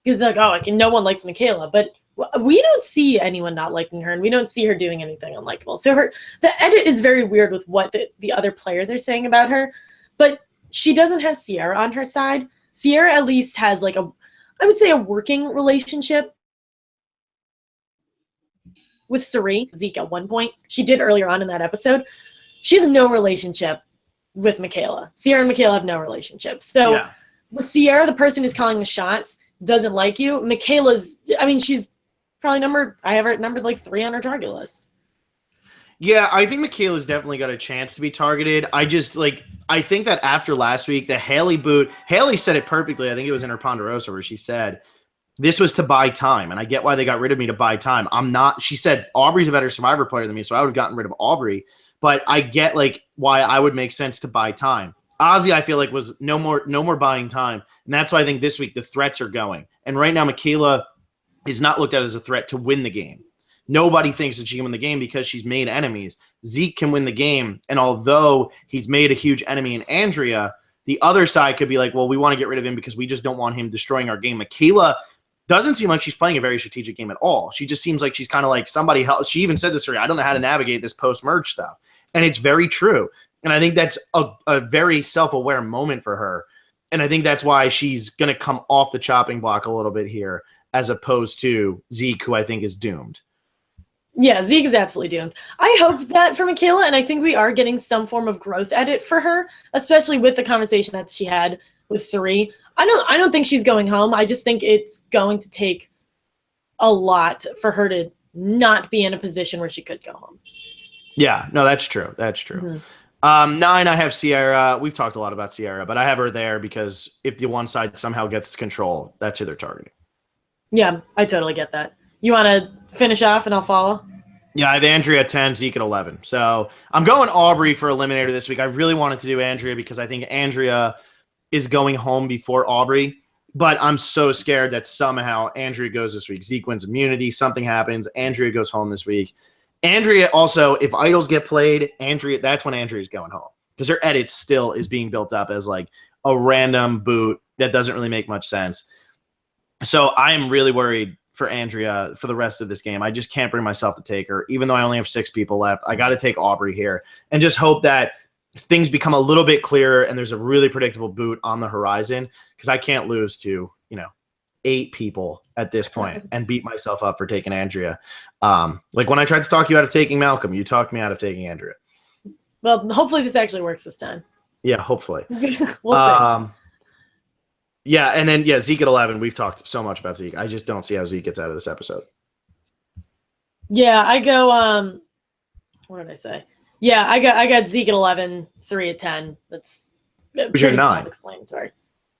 because they're like, oh, no one likes Michaela. But we don't see anyone not liking her, and we don't see her doing anything unlikable. So the edit is very weird with what the other players are saying about her. But she doesn't have Sierra on her side. Sierra at least has like I would say a working relationship with Sari, Zeke at one point. She did earlier on in that episode. She has no relationship with Michaela. Sierra and Michaela have no relationship. So Yeah. with Sierra, the person who's calling the shots, doesn't like you. Michaela's, I mean, she's probably I have her numbered like 3 on her target list. Yeah, I think Michaela's definitely got a chance to be targeted. I think that after last week, the Haley boot, Haley said it perfectly. I think it was in her Ponderosa where she said, this was to buy time. And I get why they got rid of me to buy time. She said, Aubrey's a better Survivor player than me, so I would have gotten rid of Aubrey. But I get like why I would make sense to buy time. Ozzy, I feel like, was no more buying time. And that's why I think this week the threats are going. And right now, Michaela is not looked at as a threat to win the game. Nobody thinks that she can win the game because she's made enemies. Zeke can win the game. And although he's made a huge enemy in Andrea, the other side could be like, well, we want to get rid of him because we just don't want him destroying our game. Michaela doesn't seem like she's playing a very strategic game at all. She just seems like she's kind of like somebody else. She even said this to her, I don't know how to navigate this post-merge stuff. And it's very true. And I think that's a very self-aware moment for her. And I think that's why she's going to come off the chopping block a little bit here as opposed to Zeke, who I think is doomed. Yeah, Zeke is absolutely doomed. I hope that for Michaela, and I think we are getting some form of growth edit for her, especially with the conversation that she had with Sari. I don't think she's going home. I just think it's going to take a lot for her to not be in a position where she could go home. Yeah, no, that's true. That's true. Mm-hmm. 9, I have Sierra. We've talked a lot about Sierra, but I have her there because if the one side somehow gets control, that's who they're targeting. Yeah, I totally get that. You want to finish off and I'll follow? Yeah, I have Andrea at 10, Zeke at 11. So I'm going Aubrey for Eliminator this week. I really wanted to do Andrea because I think Andrea is going home before Aubrey, but I'm so scared that somehow Andrea goes this week. Zeke wins immunity, something happens, Andrea goes home this week. Andrea also, if idols get played, Andrea, that's when Andrea's going home because her edit still is being built up as like a random boot that doesn't really make much sense. So I am really worried for Andrea for the rest of this game. I just can't bring myself to take her, even though I only have 6 people left. I got to take Aubrey here and just hope that things become a little bit clearer and there's a really predictable boot on the horizon because I can't lose to, 8 people at this point and beat myself up for taking Andrea. Like when I tried to talk you out of taking Malcolm, you talked me out of taking Andrea. Well, hopefully this actually works this time. Yeah, hopefully. We'll see. Yeah, and then Zeke at 11. We've talked so much about Zeke. I just don't see how Zeke gets out of this episode. Yeah, I go. What did I say? Yeah, I got Zeke at 11, Sari at 10. That's Who's your 9? Self-explanatory.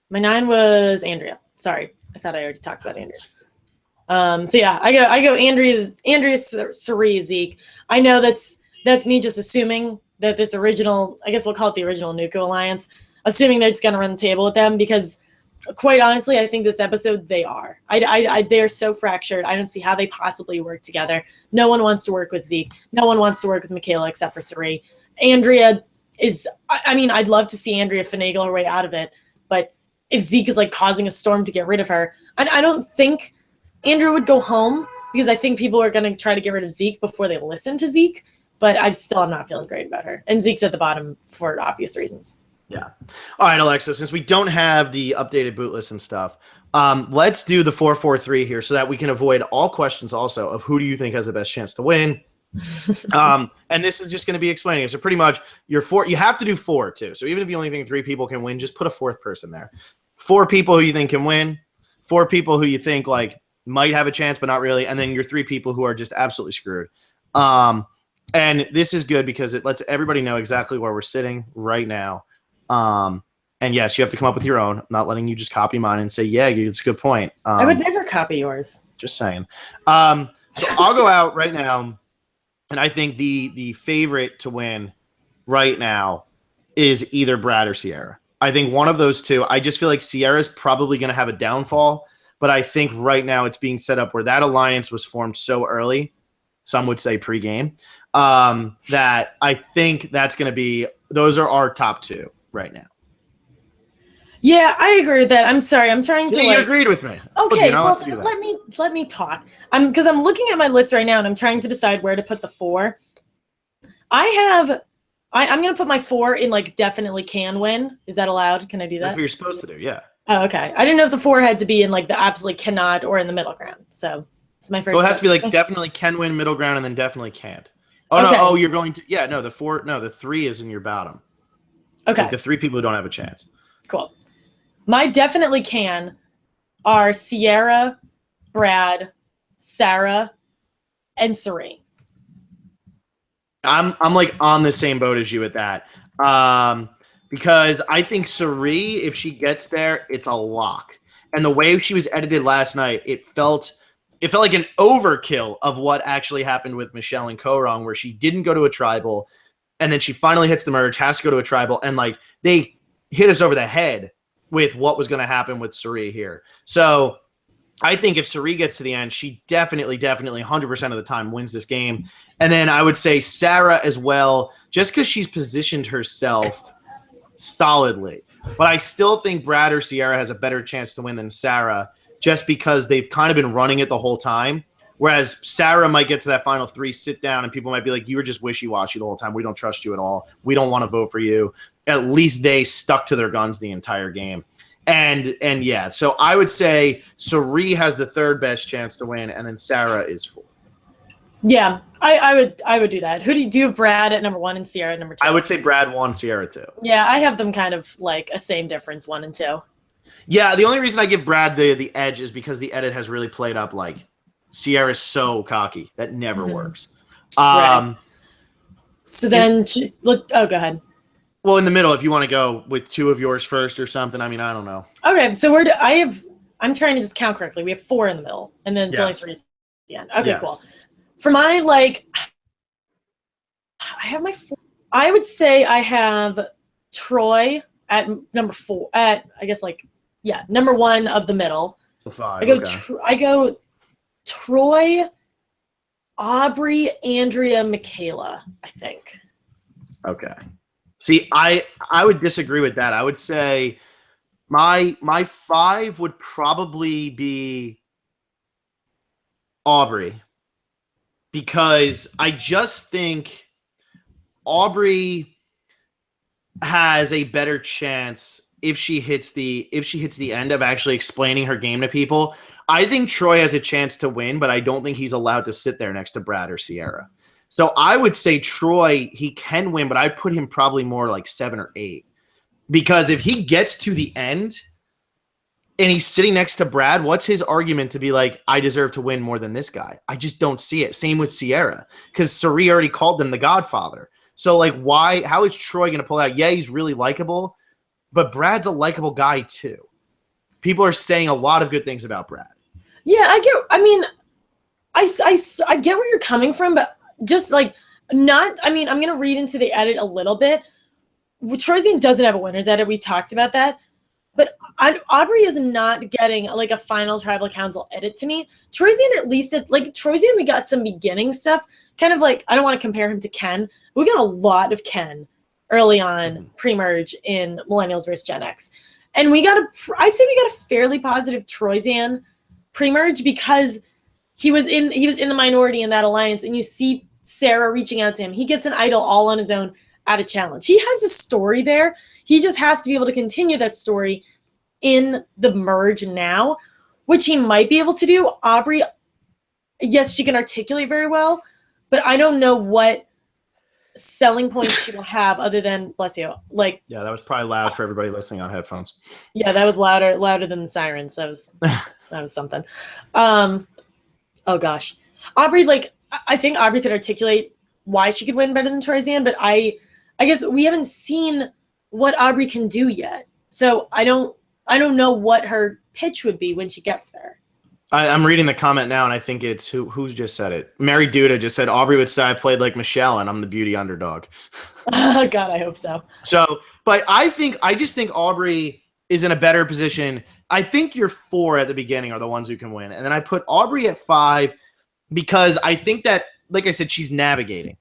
My 9 was Andrea. Sorry, I thought I already talked about Andrea. So yeah, I go Andrea, Sari, Zeke. I know that's me just assuming that this original, I guess we'll call it the original Nuku Alliance, assuming they're just gonna run the table with them because. Quite honestly, I think this episode they are. They're so fractured. I don't see how they possibly work together. No one wants to work with Zeke. No one wants to work with Michaela except for Sari. Andrea is. I mean, I'd love to see Andrea finagle her way out of it, but if Zeke is like causing a storm to get rid of her, I don't think Andrea would go home because I think people are going to try to get rid of Zeke before they listen to Zeke. But I'm not feeling great about her, and Zeke's at the bottom for obvious reasons. Yeah. All right, Alexa, since we don't have the updated boot list and stuff, let's do the 4-4-3 here so that we can avoid all questions also of who do you think has the best chance to win. And this is just going to be explaining it. So pretty much you have to do 4 too. So even if you only think 3 people can win, just put a 4th person there. 4 people who you think can win, 4 people who you think like might have a chance, but not really. And then your 3 people who are just absolutely screwed. And this is good because it lets everybody know exactly where we're sitting right now. And yes, you have to come up with your own. I'm not letting you just copy mine and say, yeah, it's a good point. I would never copy yours. Just saying. So I'll go out right now. And I think the favorite to win right now is either Brad or Sierra. I think one of those two. I just feel like Sierra's probably going to have a downfall. But I think right now it's being set up where that alliance was formed so early. Some would say pregame. That I think that's going to be – those are our top 2. Right now. Yeah, I agree with that. I'm sorry. I'm trying to. You agreed with me. Okay, well, let me talk. Because I'm looking at my list right now and I'm trying to decide where to put the 4. I'm going to put my 4 in like definitely can win. Is that allowed? Can I do that? That's what you're supposed to do. Yeah. Oh, okay. I didn't know if the 4 had to be in like the absolutely cannot or in the middle ground. So it's my first. Well, it has to be like definitely can win, middle ground, and then definitely can't. Oh okay. No! Oh, you're going to. Yeah, no. The 3 is in your bottom. Okay. Like the 3 people who don't have a chance. Cool. My definitely can are Sierra, Brad, Sarah, and Sari. I'm like on the same boat as you with that. Because I think Sari, if she gets there, it's a lock. And the way she was edited last night, it felt like an overkill of what actually happened with Michelle and Korong, where she didn't go to a tribal. And then she finally hits the merge, has to go to a tribal, and like they hit us over the head with what was going to happen with Sari here. So I think if Sari gets to the end, she definitely 100% of the time wins this game. And then I would say Sarah as well, just because she's positioned herself solidly. But I still think Brad or Sierra has a better chance to win than Sarah, just because they've kind of been running it the whole time. Whereas Sarah might get to that final 3, sit down, and people might be like, you were just wishy-washy the whole time. We don't trust you at all. We don't want to vote for you. At least they stuck to their guns the entire game. And yeah, so I would say Sari has the 3rd best chance to win, and then Sarah is 4. Yeah, I would do that. Who do you have Brad at number 1 and Sierra at number 2? I would say Brad 1, Sierra 2. Yeah, I have them kind of like a same difference, 1 and 2. Yeah, the only reason I give Brad the edge is because the edit has really played up like Sierra's so cocky. That never works. Right. So then, go ahead. Well, in the middle, if you want to go with 2 of yours first or something, I mean, I don't know. Okay, so I'm trying to just count correctly. We have 4 in the middle, and then it's only 3 at the end. Okay, cool. For my, I have my 4. I would say I have Troy at number 4, at, I guess, number 1 of the middle. So 5, I go Troy, Aubrey, Andrea, Michaela, I think. Okay. See, I would disagree with that. I would say my 5 would probably be Aubrey, because I just think Aubrey has a better chance if she hits the end of actually explaining her game to people. I think Troy has a chance to win, but I don't think he's allowed to sit there next to Brad or Sierra. So I would say Troy, he can win, but I'd put him probably more like 7 or 8. Because if he gets to the end and he's sitting next to Brad, what's his argument to be like, I deserve to win more than this guy? I just don't see it. Same with Sierra, because Sari already called them the Godfather. So how is Troy going to pull out? Yeah, he's really likable, but Brad's a likable guy too. People are saying a lot of good things about Brad. Yeah, I get where you're coming from, but just I'm going to read into the edit a little bit. Troysian doesn't have a winner's edit. We talked about that. But Aubrey is not getting a final tribal council edit to me. Troysian, at least, Troysian, we got some beginning stuff. Kind of I don't want to compare him to Ken. We got a lot of Ken early on pre-merge in Millennials vs. Gen X. And I'd say we got a fairly positive Troysian pre-merge, because he was in the minority in that alliance, and you see Sarah reaching out to him. He gets an idol all on his own at a challenge. He has a story there. He just has to be able to continue that story in the merge now, which he might be able to do. Aubrey, yes, she can articulate very well, but I don't know what selling points she will have other than, bless you, yeah, that was probably loud for everybody listening on headphones. Yeah, that was louder than the sirens. That was something. Oh gosh, Aubrey, I think Aubrey could articulate why she could win better than Troysian, but I guess we haven't seen what Aubrey can do yet. So I don't know what her pitch would be when she gets there. I'm reading the comment now, and I think it's who just said it. Mary Duda just said Aubrey would say I played like Michelle, and I'm the beauty underdog. God, I hope so. So, but I just think Aubrey is in a better position. I think your 4 at the beginning are the ones who can win, and then I put Aubrey at 5 because I think that, like I said, she's navigating.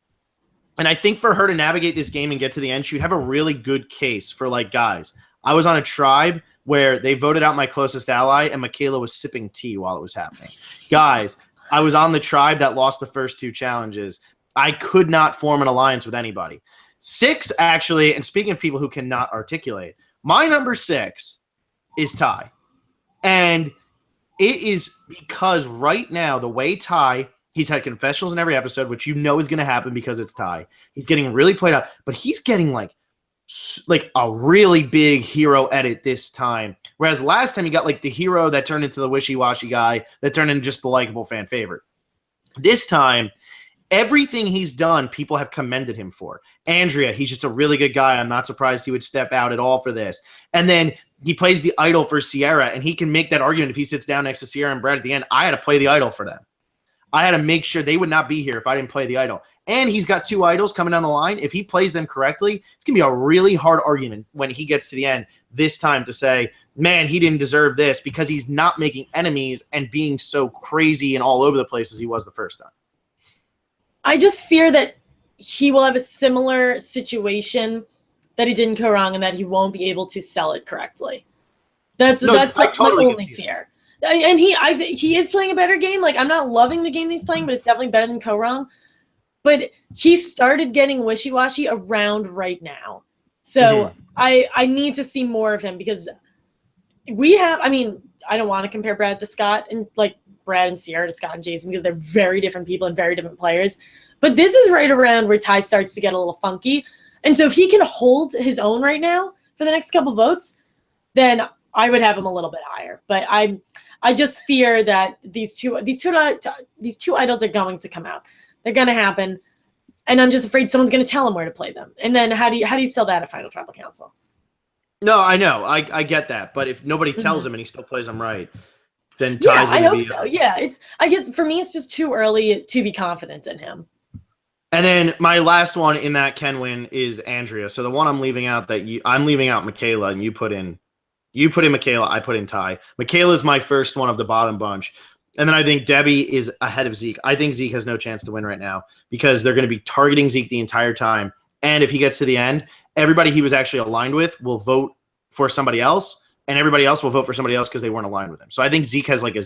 And I think for her to navigate this game and get to the end, she'd have a really good case for guys, I was on a tribe where they voted out my closest ally, and Michaela was sipping tea while it was happening. Guys, I was on the tribe that lost the first 2 challenges. I could not form an alliance with anybody. 6, actually, and speaking of people who cannot articulate, my number 6 is Ty. And it is because right now, the way Ty, he's had confessionals in every episode, which is going to happen because it's Ty. He's getting really played up, but he's getting a really big hero edit this time. Whereas last time you got the hero that turned into the wishy-washy guy that turned into just the likable fan favorite. This time, everything he's done, people have commended him for. Andrea, he's just a really good guy. I'm not surprised he would step out at all for this. And then he plays the idol for Sierra, and he can make that argument if he sits down next to Sierra and Brad at the end. I had to play the idol for them. I had to make sure they would not be here if I didn't play the idol. And he's got 2 idols coming down the line. If he plays them correctly, it's going to be a really hard argument when he gets to the end this time to say, man, he didn't deserve this, because he's not making enemies and being so crazy and all over the place as he was the first time. I just fear that he will have a similar situation that he didn't go wrong and that he won't be able to sell it correctly. That's totally my only fear. And he is playing a better game. I'm not loving the game he's playing, but it's definitely better than Ko-Rong. But he started getting wishy-washy around right now. So I need to see more of him, because I don't want to compare Brad to Scott, and Brad and Sierra to Scott and Jason because they're very different people and very different players. But this is right around where Ty starts to get a little funky. And so if he can hold his own right now for the next couple votes, then I would have him a little bit higher. But I just fear that these two idols are going to come out. They're going to happen. And I'm just afraid someone's going to tell him where to play them. And then how do you sell that at Final Tribal Council? No, I know. I get that. But if nobody tells him and he still plays them right, then Ty's I hope so. Yeah, I guess for me it's just too early to be confident in him. And then my last one in that can win is Andrea. So the one I'm leaving out I'm leaving out Michaela, and you put in Michaela, I put in Ty. Michaela is my first one of the bottom bunch. And then I think Debbie is ahead of Zeke. I think Zeke has no chance to win right now because they're going to be targeting Zeke the entire time. And if he gets to the end, everybody he was actually aligned with will vote for somebody else, and everybody else will vote for somebody else because they weren't aligned with him. So I think Zeke has like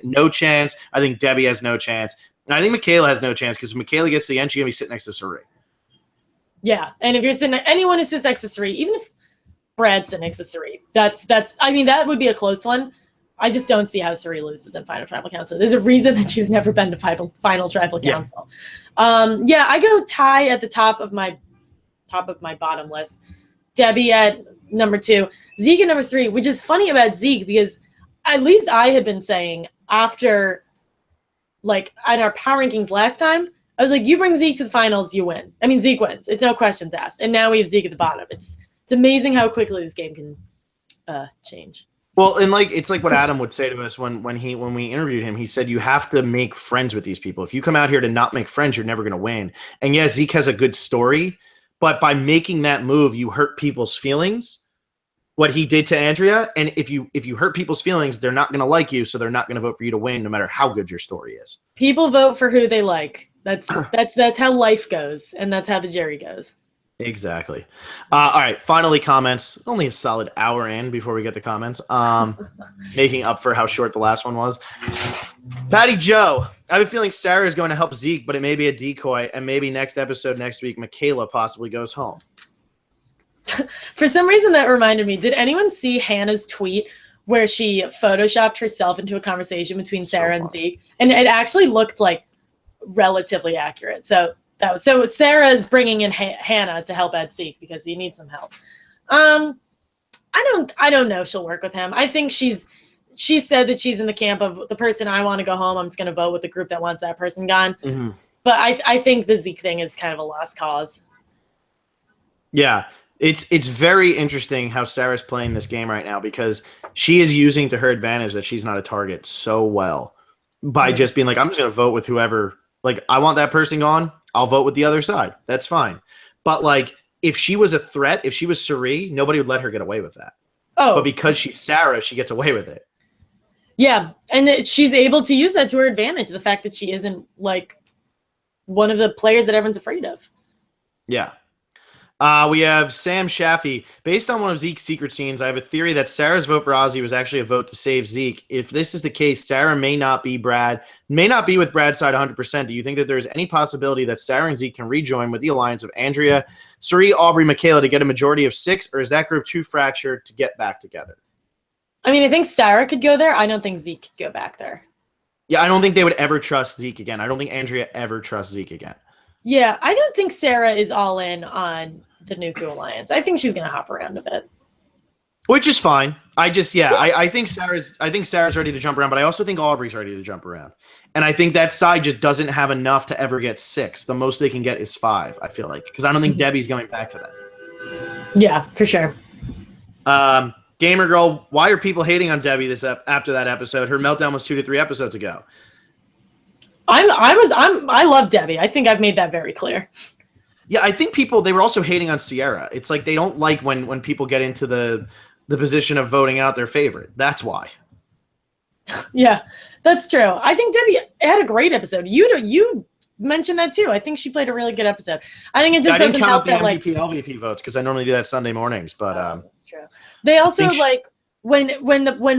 no chance. I think Debbie has no chance. And I think Michaela has no chance because if Michaela gets to the end, she's going to be sitting next to Sari. Yeah, and if you're sitting anyone who sits next to Sari, even if Brad's sitting next to Sari, that would be a close one. I just don't see how Sari loses in Final Tribal Council. There's a reason that she's never been to Final Tribal Council. I go Ty at the top of my bottom list. Debbie at number 2, Zeke at number 3, which is funny about Zeke because at least I had been saying after, like, on our power rankings last time, I was like, you bring Zeke to the finals, you win. I mean, Zeke wins. It's no questions asked. And now we have Zeke at the bottom. It's amazing how quickly this game can change. Well, and it's like what Adam would say to us when we interviewed him. He said you have to make friends with these people. If you come out here to not make friends, you're never going to win. And yeah, Zeke has a good story, but by making that move, you hurt people's feelings. What he did to Andrea, and if you hurt people's feelings, they're not going to like you, so they're not going to vote for you to win, no matter how good your story is. People vote for who they like. That's how life goes, and that's how the jury goes. Exactly. All right. Finally, comments. Only a solid hour in before we get to comments. Making up for how short the last one was. Patty Joe. I have a feeling Sarah is going to help Zeke, but it may be a decoy, and maybe next episode next week, Michaela possibly goes home. For some reason, that reminded me. Did anyone see Hannah's tweet where she photoshopped herself into a conversation between Sarah and Zeke? And it actually looked like relatively accurate. So Sarah is bringing in Hannah to help out Zeke because he needs some help. I don't know if she'll work with him. I think she said that she's in the camp of the person I want to go home. I'm just going to vote with the group that wants that person gone. Mm-hmm. But I think the Zeke thing is kind of a lost cause. Yeah. It's very interesting how Sarah's playing this game right now because she is using to her advantage that she's not a target so well by just being like, I'm just going to vote with whoever, like, I want that person gone. I'll vote with the other side. That's fine. But like, if she was a threat, if she was Sari, nobody would let her get away with that. Oh, but because she's Sarah, she gets away with it. Yeah. And she's able to use that to her advantage. The fact that she isn't like one of the players that everyone's afraid of. Yeah. We have Sam Shaffy. Based on one of Zeke's secret scenes, I have a theory that Sarah's vote for Ozzy was actually a vote to save Zeke. If this is the case, Sarah may not be with Brad's side 100%. Do you think that there's any possibility that Sarah and Zeke can rejoin with the alliance of Andrea, Sari, Aubrey, Michaela to get a majority of 6, or is that group too fractured to get back together? I mean, I think Sarah could go there. I don't think Zeke could go back there. Yeah, I don't think they would ever trust Zeke again. I don't think Andrea ever trusts Zeke again. Yeah, I don't think Sarah is all in on the Nuku Alliance. I think she's going to hop around a bit. Which is fine. I think Sarah's ready to jump around, but I also think Aubrey's ready to jump around. And I think that side just doesn't have enough to ever get 6. The most they can get is 5, I feel like. Because I don't think Debbie's going back to that. Yeah, for sure. Gamer Girl, why are people hating on Debbie after that episode? Her meltdown was 2 to 3 episodes ago. I love Debbie. I think I've made that very clear. Yeah, I think they were also hating on Sierra. It's like they don't like when people get into the position of voting out their favorite. That's why. Yeah, that's true. I think Debbie had a great episode. You mentioned that too. I think she played a really good episode. I think it just doesn't help that like MVP, LVP votes because I normally do that Sunday mornings. But that's true. They also when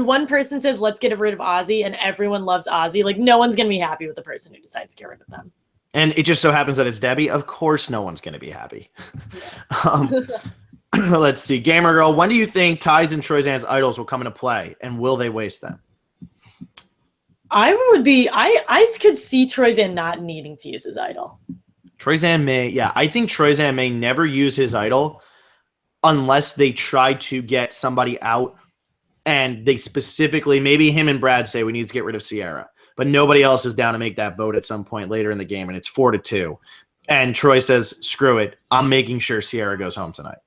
one person says let's get rid of Ozzy and everyone loves Ozzy, like no one's gonna be happy with the person who decides to get rid of them. And it just so happens that it's Debbie. Of course, no one's going to be happy. Let's see. Gamer Girl, when do you think Ty's and Troyzan's idols will come into play? And will they waste them? I could see Troyzan not needing to use his idol. Troyzan I think Troyzan may never use his idol unless they try to get somebody out and they specifically, maybe him and Brad say we need to get rid of Sierra, but nobody else is down to make that vote at some point later in the game, and it's 4-2. And Troy says, screw it, I'm making sure Sierra goes home tonight,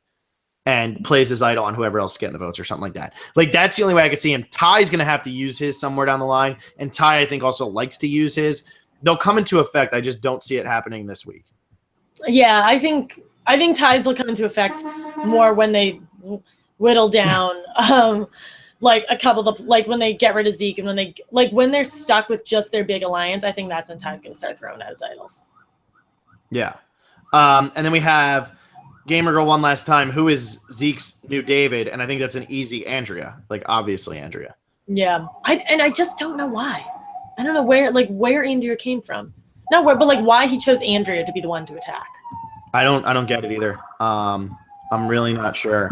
and plays his idol on whoever else is getting the votes or something like that. Like, that's the only way I could see him. Ty's going to have to use his somewhere down the line, and Ty, I think, also likes to use his. They'll come into effect. I just don't see it happening this week. Yeah, I think ties will come into effect more when they whittle down like a couple of like when they get rid of Zeke and when they're stuck with just their big alliance. I think that's when Ty's going to start throwing out his idols. Yeah. And then we have Gamer Girl one last time. Who is Zeke's new David? And I think that's an easy Andrea. Like, obviously Andrea. Yeah. I just don't know why. I don't know where Andrea came from. Not where, but like why he chose Andrea to be the one to attack. I don't get it either. I'm really not sure.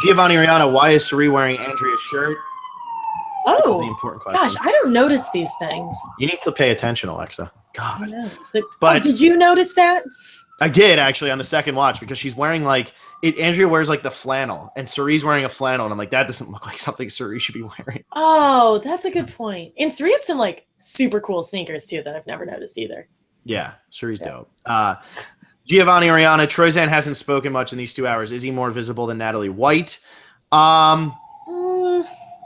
Giovanni Rihanna, why is Sari wearing Andrea's shirt? Oh, this is the important question. Gosh, I don't notice these things. You need to pay attention, Alexa. God. But did you notice that? I did, actually, on the second watch, because she's wearing Andrea wears like the flannel, and Sari's wearing a flannel, and I'm like, that doesn't look like something Sari should be wearing. Oh, that's a good point. And Sari had some like super cool sneakers too that I've never noticed either. Yeah, Sari's dope. Giovanni Oriana, Troyzan hasn't spoken much in these 2 hours. Is he more visible than Natalie White?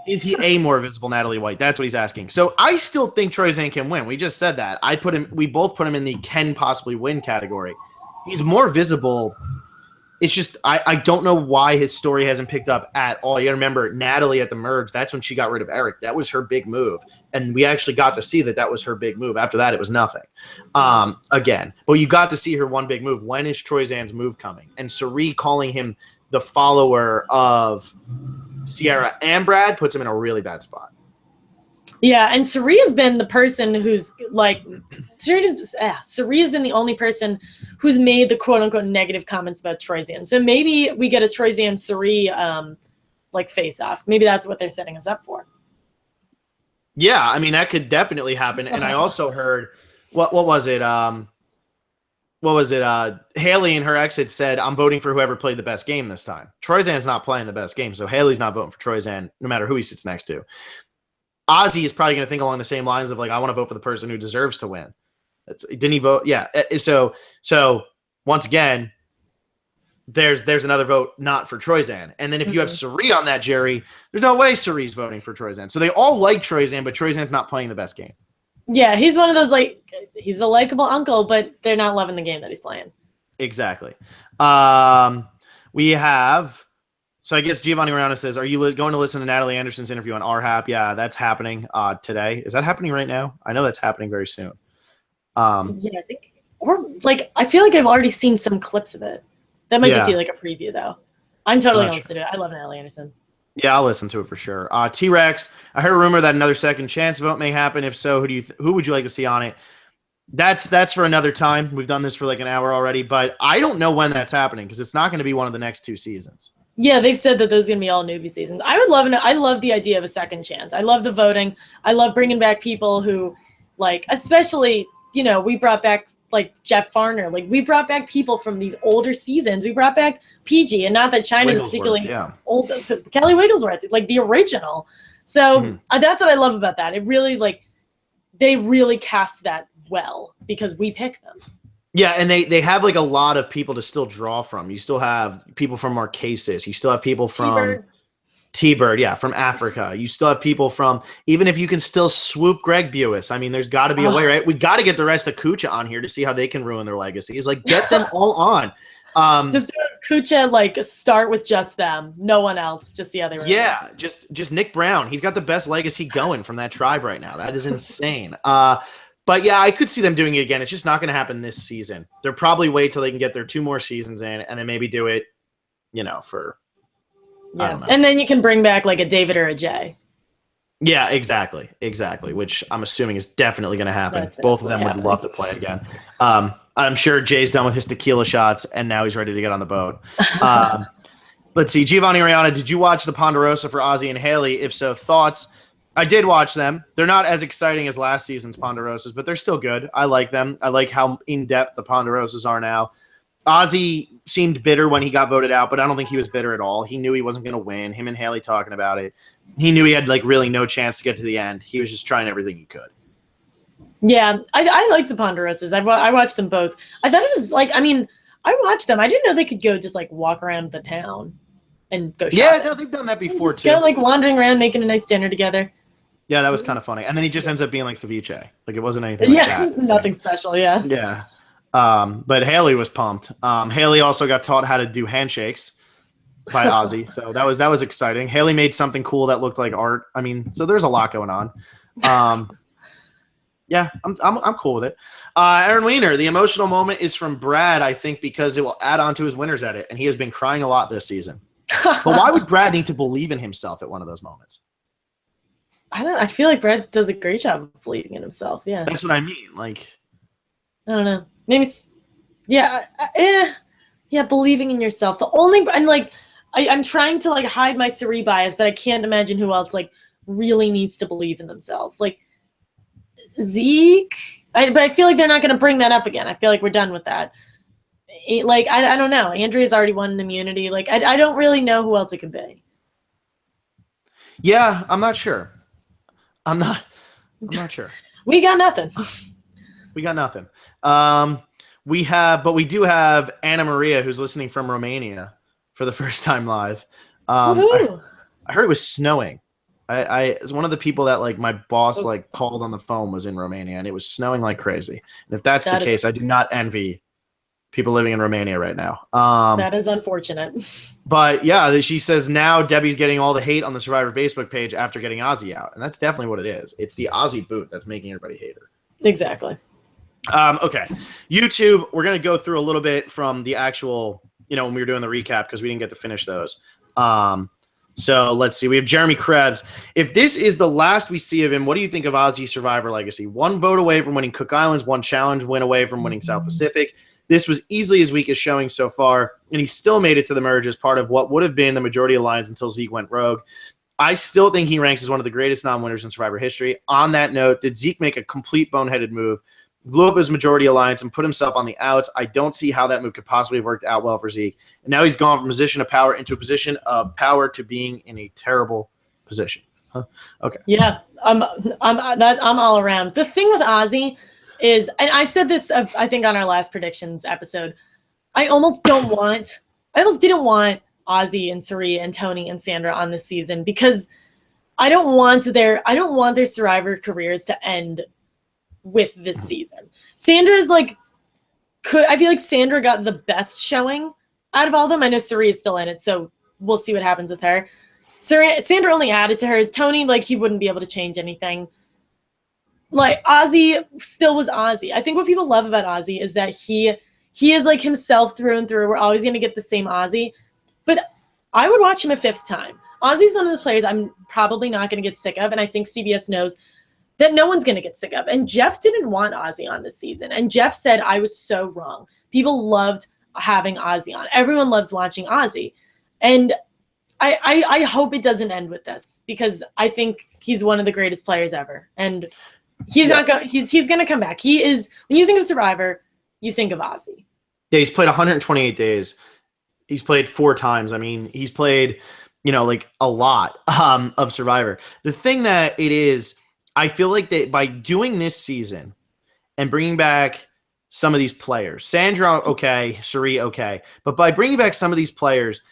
Is he a more visible Natalie White? That's what he's asking. So I still think Troyzan can win. We just said that. We both put him in the can possibly win category. He's more visible. It's just I don't know why his story hasn't picked up at all. You gotta remember, Natalie at the merge, that's when she got rid of Eric. That was her big move. And we actually got to see that was her big move. After that, it was nothing. Again. But you got to see her one big move. When is Troyzan's move coming? And Sari calling him the follower of Sierra and Brad puts him in a really bad spot. Yeah, and Sari has been the person who's like Sari has been the only person who's made the quote unquote negative comments about Troyzan. So maybe we get a Troyzan Sari face off. Maybe that's what they're setting us up for. Yeah, I mean that could definitely happen. And I also heard what was it? Haley in her exit said, I'm voting for whoever played the best game this time. Troyzan's not playing the best game, so Haley's not voting for Troyzan no matter who he sits next to. Ozzy is probably going to think along the same lines of like, I want to vote for the person who deserves to win. Didn't he vote? Yeah. So once again, there's another vote not for Troyzan. And then if you have Sari on that, Jerry, there's no way Sari's voting for Troyzan. So they all like Troyzan, but Troyzan's not playing the best game. Yeah, he's one of those he's the likable uncle, but they're not loving the game that he's playing. Exactly. We have. So I guess Giovanni Rihanna says, are you going to listen to Natalie Anderson's interview on RHAP? Yeah, that's happening today. Is that happening right now? I know that's happening very soon. Yeah, I think, I feel like I've already seen some clips of it. That might just be like a preview, though. I'm totally going to listen to it. I love Natalie Anderson. Yeah, I'll listen to it for sure. T-Rex, I heard a rumor that another second chance vote may happen. If so, who would you like to see on it? That's for another time. We've done this for like an hour already, but I don't know when that's happening because it's not going to be one of the next 2 seasons. Yeah, they've said that those are going to be all newbie seasons. I love the idea of a second chance. I love the voting. I love bringing back people who, especially, we brought back, Jeff Farner. We brought back people from these older seasons. We brought back PG, and not that China's particularly old. Kelly Wigglesworth, the original. So that's what I love about that. It really, they really cast that well because we pick them. Yeah, and they have a lot of people to still draw from. You still have people from Marquesas. You still have people from T-Bird, from Africa. You still have people from, even if you can still swoop Greg Buis. I mean, there's got to be a way, right? We got to get the rest of Kucha on here to see how they can ruin their legacies. Get them all on. Just Kucha, start with just them, no one else. Just see how they ruin. Yeah, just Nick Brown. He's got the best legacy going from that tribe right now. That is insane. But yeah, I could see them doing it again. It's just not going to happen this season. They'll probably wait till they can get their 2 more seasons in, and then maybe do it, for. I don't know. And then you can bring back a David or a Jay. Yeah, exactly. Which I'm assuming is definitely going to happen. Both of them would love to play again. I'm sure Jay's done with his tequila shots, and now he's ready to get on the boat. Let's see. Giovanni Rihanna, did you watch the Ponderosa for Ozzy and Haley? If so, thoughts? I did watch them. They're not as exciting as last season's Ponderosas, but they're still good. I like them. I like how in-depth the Ponderosas are now. Ozzy seemed bitter when he got voted out, but I don't think he was bitter at all. He knew he wasn't going to win. Him and Haley talking about it. He knew he had like really no chance to get to the end. He was just trying everything he could. Yeah, I like the Ponderosas. I watched them both. I thought it was like, I mean, I watched them. I didn't know they could go just like walk around the town and go shopping. Yeah, no, they've done that before just too. Go like wandering around making a nice dinner together. Yeah, that was kind of funny. And then he just ends up being like ceviche. Like it wasn't anything like that. Yeah, nothing special, yeah. Yeah. But Haley was pumped. Haley also got taught how to do handshakes by Ozzy. So that was exciting. Haley made something cool that looked like art. I mean, so there's a lot going on. Yeah, I'm cool with it. Aaron Weiner, the emotional moment is from Brad, I think, because it will add on to his winner's edit, and he has been crying a lot this season. But why would Brad need to believe in himself at one of those moments? I feel like Brad does a great job of believing in himself. Yeah. That's what I mean. Like, I don't know. Maybe, yeah, believing in yourself. I'm trying to like hide my Suri bias, but I can't imagine who else like really needs to believe in themselves. Like Zeke, but I feel like they're not going to bring that up again. I feel like we're done with that. Like, I don't know. Andrea's already won an immunity. Like, I don't really know who else it could be. Yeah, I'm not sure. I'm not sure. We got nothing. We got nothing. We do have Anna Maria, who's listening from Romania for the first time live. I heard it was snowing. I was one of the people that like my boss like called on the phone was in Romania, and it was snowing like crazy. And if that's the case, I do not envy people living in Romania right now. That is unfortunate. But yeah, she says now Debbie's getting all the hate on the Survivor Facebook page after getting Ozzy out, and that's definitely what it is. It's the Ozzy boot that's making everybody hate her. Exactly. Okay, YouTube. We're gonna go through a little bit from the actual, when we were doing the recap because we didn't get to finish those. So let's see. We have Jeremy Krebs. If this is the last we see of him, what do you think of Ozzy's Survivor legacy? 1 vote away from winning Cook Islands, 1 challenge win away from winning South Pacific. This was easily his weakest showing so far, and he still made it to the merge as part of what would have been the majority alliance until Zeke went rogue. I still think he ranks as one of the greatest non-winners in Survivor history. On that note, did Zeke make a complete boneheaded move, blew up his majority alliance, and put himself on the outs? I don't see how that move could possibly have worked out well for Zeke. And now he's gone from a position of power into a position of power to being in a terrible position. Huh? Okay. Yeah, I'm all around. The thing with Ozzy is, and I said this, I think on our last predictions episode, I almost didn't want Ozzy and Suri and Tony and Sandra on this season because I don't want their Survivor careers to end with this season. Sandra's like, I feel like Sandra got the best showing out of all of them. I know Suri is still in it, so we'll see what happens with her. Sandra only added to hers. Tony, like, he wouldn't be able to change anything. Like, Ozzy still was Ozzy. I think what people love about Ozzy is that he is like himself through and through. We're always going to get the same Ozzy. But I would watch him a 5th time. Ozzy's one of those players I'm probably not going to get sick of, and I think CBS knows that no one's going to get sick of. And Jeff didn't want Ozzy on this season. And Jeff said, I was so wrong. People loved having Ozzy on. Everyone loves watching Ozzy. And I hope it doesn't end with this because I think he's one of the greatest players ever. And he's going to come back. He is, when you think of Survivor, you think of Ozzy. Yeah, he's played 128 days. He's played 4 times. I mean, he's played, like a lot of Survivor. The thing that it is, I feel like that by doing this season and bringing back some of these players, Sandra, okay, Suri, okay, but by bringing back some of these players,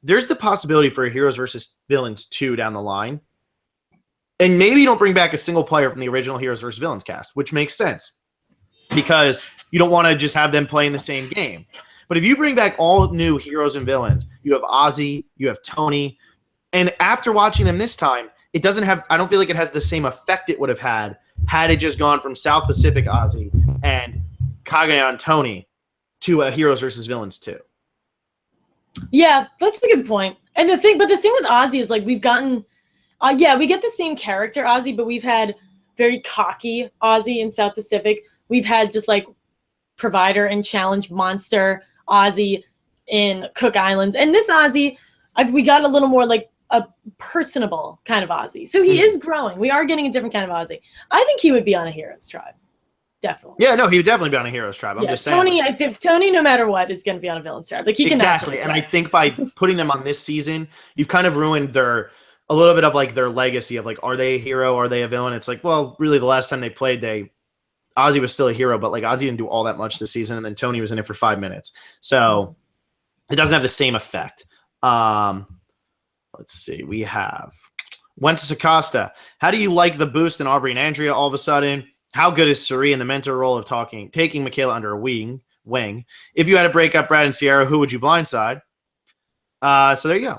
there's the possibility for a Heroes versus Villains 2 down the line. And maybe you don't bring back a single player from the original Heroes versus Villains cast, which makes sense because you don't want to just have them playing the same game. But if you bring back all new Heroes and Villains, you have Ozzy, you have Tony, and after watching them this time, it doesn't have, I don't feel like it has the same effect it would have had it just gone from South Pacific Ozzy and Cagayan Tony to a Heroes versus Villains 2. Yeah, that's a good point. And the thing with Ozzy is like we've gotten, we get the same character Ozzy, but we've had very cocky Ozzy in South Pacific. We've had just like provider and challenge monster Ozzy in Cook Islands. And this Ozzy, we got a little more like a personable kind of Ozzy. So he is growing. We are getting a different kind of Ozzy. I think he would be on a Heroes Tribe. Definitely. Yeah, no, he would definitely be on a Heroes Tribe. I'm just saying. Tony, I think Tony, no matter what, is going to be on a Villains Tribe. Like he can exactly. And I think by putting them on this season, you've kind of ruined a little bit of like their legacy of like, are they a hero? Are they a villain? It's like, well, really the last time they played, Ozzy was still a hero, but like Ozzy didn't do all that much this season. And then Tony was in it for 5 minutes. So it doesn't have the same effect. Let's see. We have Wences Acosta. How do you like the boost in Aubrey and Andrea all of a sudden? How good is Suri in the mentor role of taking Michaela under a wing? If you had to break up Brad and Sierra, who would you blindside? So there you go.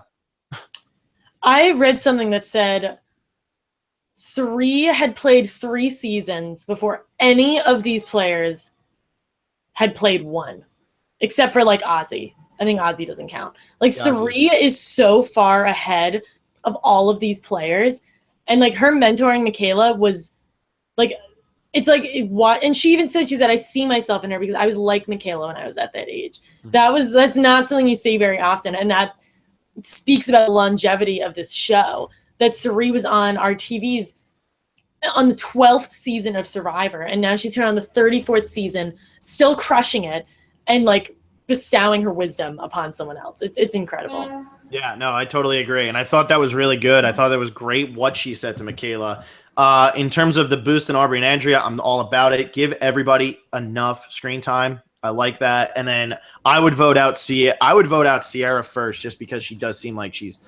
I read something that said Suri had played 3 seasons before any of these players had played 1, except for like Ozzy. I think Ozzy doesn't count. Like Suri is so far ahead of all of these players, and like her mentoring Michaela was like. It's like what, and she even said, I see myself in her because I was like Michaela when I was at that age. That's not something you see very often, and that speaks about the longevity of this show. That Suri was on our TVs on the 12th season of Survivor, and now she's here on the 34th season, still crushing it, and like bestowing her wisdom upon someone else. It's incredible. Yeah, no, I totally agree, and I thought that was really good. I thought that was great what she said to Michaela. In terms of the boost in Aubrey and Andrea, I'm all about it. Give everybody enough screen time. I like that. And then I would vote out Sierra first, just because she does seem like she's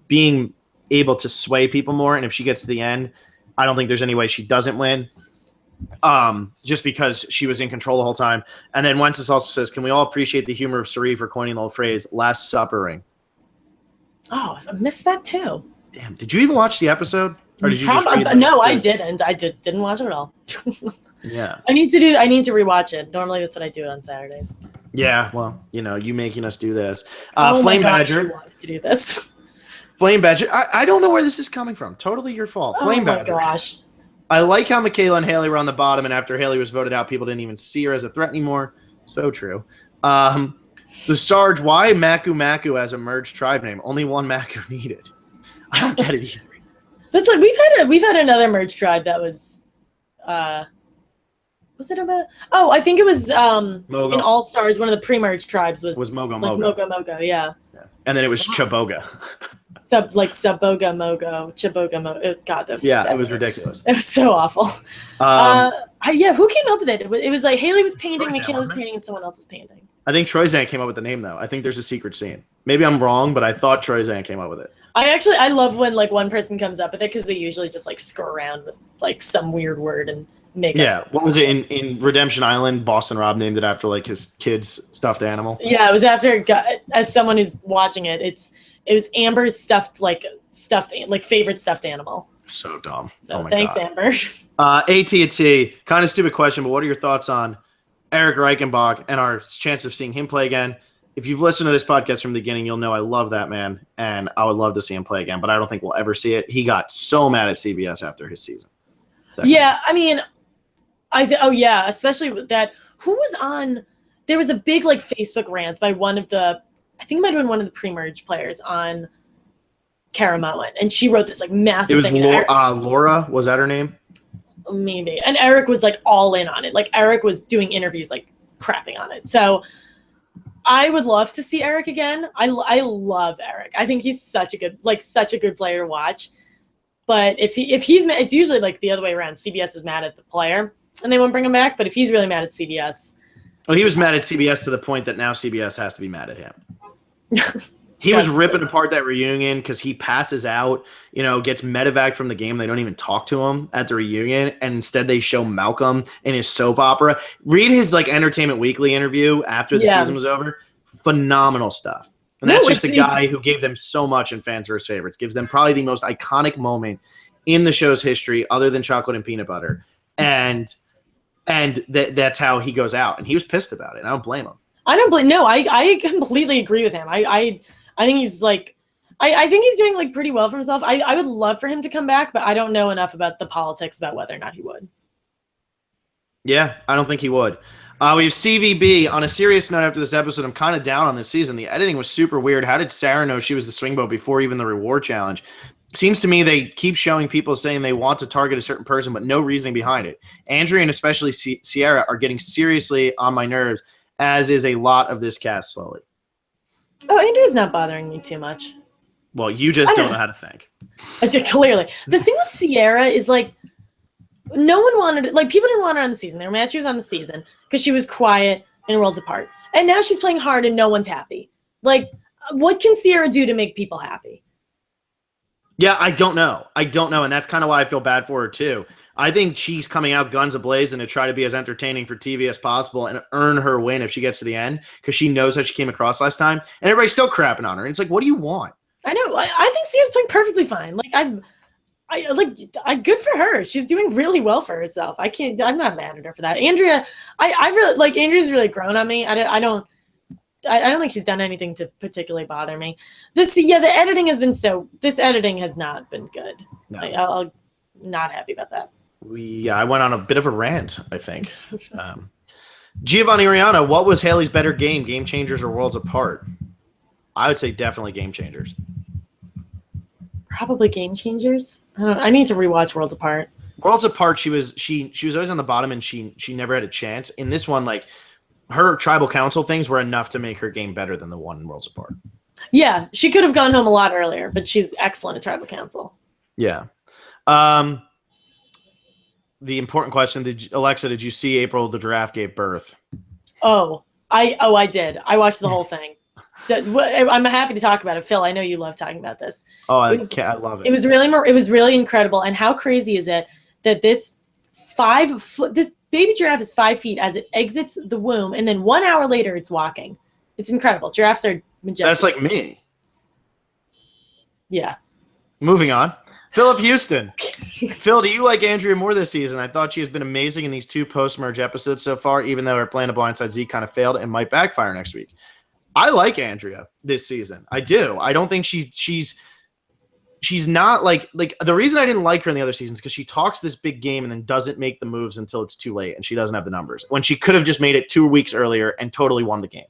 being able to sway people more. And if she gets to the end, I don't think there's any way she doesn't win. Just because she was in control the whole time. And then Wences also says, can we all appreciate the humor of Suri for coining the old phrase "Last Suppering"? Oh, I missed that too. Damn, did you even watch the episode? Or did you just read No, I didn't. I didn't watch it at all. Yeah. I need to rewatch it. Normally that's what I do on Saturdays. Yeah, well, you making us do this. Flame Badger. You wanted to do this. Flame Badger. I don't know where this is coming from. Totally your fault. Flame Badger. Oh my gosh. I like how Michaela and Haley were on the bottom, and after Haley was voted out, people didn't even see her as a threat anymore. So true. The Sarge, why Maku as a merged tribe name? Only one Maku needed. I don't get it either. That's like we've had another merge tribe that was it about? Oh, I think it was Mogo. in All Stars. One of the pre-merge tribes was Mogo like Mogo, yeah. And then it was Chaboga. Saboga Mogo, Chaboga Mogo. God, that was it was ridiculous. It was so awful. Who came up with it? It was like Haley was painting, Michaela was painting, and someone else was painting. I think Troy Zan came up with the name though. I think there's a secret scene. Maybe I'm wrong, but I thought Troy Zan came up with it. I love when like one person comes up with it because they usually just like screw around with like some weird word and make up. Yeah, what was it in Redemption Island? Boston Rob named it after like his kid's stuffed animal. Yeah, it was after. As someone who's watching it, it was Amber's stuffed favorite stuffed animal. So dumb. So thanks, God. Amber. AT&T, kind of stupid question, but what are your thoughts on Eric Reichenbach and our chance of seeing him play again? If you've listened to this podcast from the beginning, you'll know I love that man, and I would love to see him play again, but I don't think we'll ever see it. He got so mad at CBS after his season. Yeah, I mean, especially with that. Who was on? There was a big like Facebook rant by one of the, I think it might have been one of the pre-merge players on Karamoan, and she wrote this like massive thing. It was Laura, was that her name? Maybe. And Eric was like all in on it. Like Eric was doing interviews like crapping on it. So I would love to see Eric again. I love Eric. I think he's such a good player to watch. But if he's mad, it's usually like the other way around. CBS is mad at the player and they won't bring him back. But if he's really mad at CBS. Well, he was mad at CBS to the point that now CBS has to be mad at him. He was ripping apart that reunion because he passes out, gets medevaced from the game. They don't even talk to him at the reunion. And instead they show Malcolm in his soap opera. Read his like Entertainment Weekly interview after the season was over. Phenomenal stuff. And that's just the guy who gave them so much in Fans vs. Favorites. Gives them probably the most iconic moment in the show's history other than chocolate and peanut butter. And that's how he goes out. And he was pissed about it. I don't blame him. I completely agree with him. I think he's like, I think he's doing like pretty well for himself. I would love for him to come back, but I don't know enough about the politics about whether or not he would. Yeah, I don't think he would. We have CVB. On a serious note, after this episode, I'm kind of down on this season. The editing was super weird. How did Sarah know she was the swing boat before even the reward challenge? Seems to me they keep showing people saying they want to target a certain person, but no reasoning behind it. Andrea and especially Sierra are getting seriously on my nerves, as is a lot of this cast slowly. Oh, Andrea's not bothering me too much. Well, you just don't know how to think. I did, clearly. The thing with Sierra is like, no one wanted, like, people didn't want her on the season. They were mad she was on the season because she was quiet and worlds apart. And now she's playing hard and no one's happy. Like, what can Sierra do to make people happy? Yeah, I don't know. And that's kind of why I feel bad for her, too. I think she's coming out guns a-blazing to try to be as entertaining for TV as possible and earn her win if she gets to the end because she knows how she came across last time. And everybody's still crapping on her. And it's like, what do you want? I know. I think Sierra's playing perfectly fine. Like, I good for her. She's doing really well for herself. I'm not mad at her for that. Andrea, I really like Andrea's really grown on me. I don't think she's done anything to particularly bother me. The editing has been this editing has not been good. No. I'll not happy about that. I went on a bit of a rant, I think. Giovanni Rihanna, what was Haley's better Game Changers or Worlds Apart? I would say definitely Game Changers. Probably Game Changers. I need to rewatch Worlds Apart. Worlds Apart, she was always on the bottom and she never had a chance. In this one, like her tribal council things were enough to make her game better than the one in Worlds Apart. Yeah, she could have gone home a lot earlier, but she's excellent at tribal council. Yeah. The important question, Alexa, did you see April the giraffe gave birth? I did. I watched the whole thing. I'm happy to talk about it. Phil, I know you love talking about this. Oh, I love it. It was really incredible. And how crazy is it that this baby giraffe is 5 feet as it exits the womb, and then 1 hour later it's walking. It's incredible. Giraffes are majestic. That's like me. Yeah. Moving on. Philip Houston. Phil, do you like Andrea more this season? I thought she has been amazing in these 2 post-merge episodes so far, even though her plan to blindside Zeke kind of failed and might backfire next week. I like Andrea this season. I do. I don't think she's not like the reason I didn't like her in the other seasons because she talks this big game and then doesn't make the moves until it's too late and she doesn't have the numbers when she could have just made it 2 weeks earlier and totally won the game.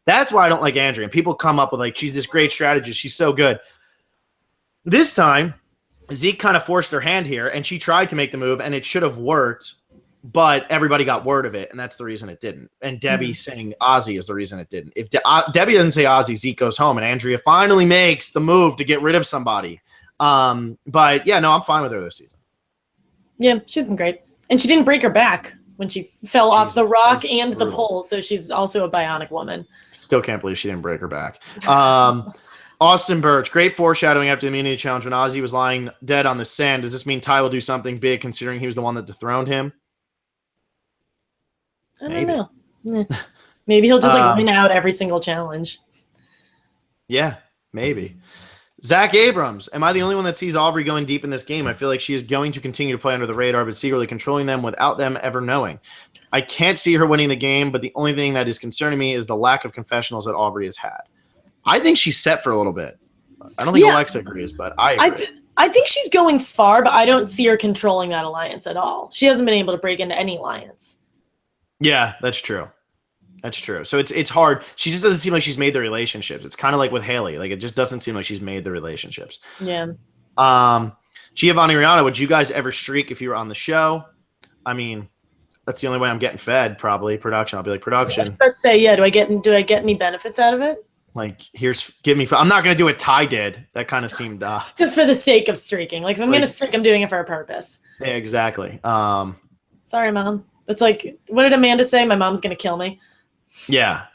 That's why I don't like Andrea. And people come up with like, she's this great strategist. She's so good. This time, Zeke kind of forced her hand here and she tried to make the move and it should have worked. But everybody got word of it, and that's the reason it didn't. And Debbie saying Ozzy is the reason it didn't. If Debbie doesn't say Ozzy, Zeke goes home, and Andrea finally makes the move to get rid of somebody. But, yeah, no, I'm fine with her this season. Yeah, she's been great. And she didn't break her back when she fell off the rock and the pole, so she's also a bionic woman. Still can't believe she didn't break her back. Austin Birch, great foreshadowing after the immunity challenge when Ozzy was lying dead on the sand. Does this mean Ty will do something big considering he was the one that dethroned him? I don't know. Maybe he'll just win out every single challenge. Yeah, maybe. Zach Abrams. Am I the only one that sees Aubrey going deep in this game? I feel like she is going to continue to play under the radar, but secretly controlling them without them ever knowing. I can't see her winning the game, but the only thing that is concerning me is the lack of confessionals that Aubrey has had. I think she's set for a little bit. I don't think Alexa agrees, but I agree. I think she's going far, but I don't see her controlling that alliance at all. She hasn't been able to break into any alliance. Yeah, that's true. That's true. So it's hard. She just doesn't seem like she's made the relationships. It's kind of like with Haley. Like it just doesn't seem like she's made the relationships. Yeah. Giovanni Rihanna, would you guys ever streak if you were on the show? I mean, that's the only way I'm getting fed, probably. Production. I'll be like, production. Let's say, yeah, do I get any benefits out of it? Like, I'm not gonna do what Ty did. That kind of seemed just for the sake of streaking. Like if I'm gonna streak, I'm doing it for a purpose. Yeah, exactly. Sorry, Mom. It's like, what did Amanda say? My mom's gonna kill me. Yeah.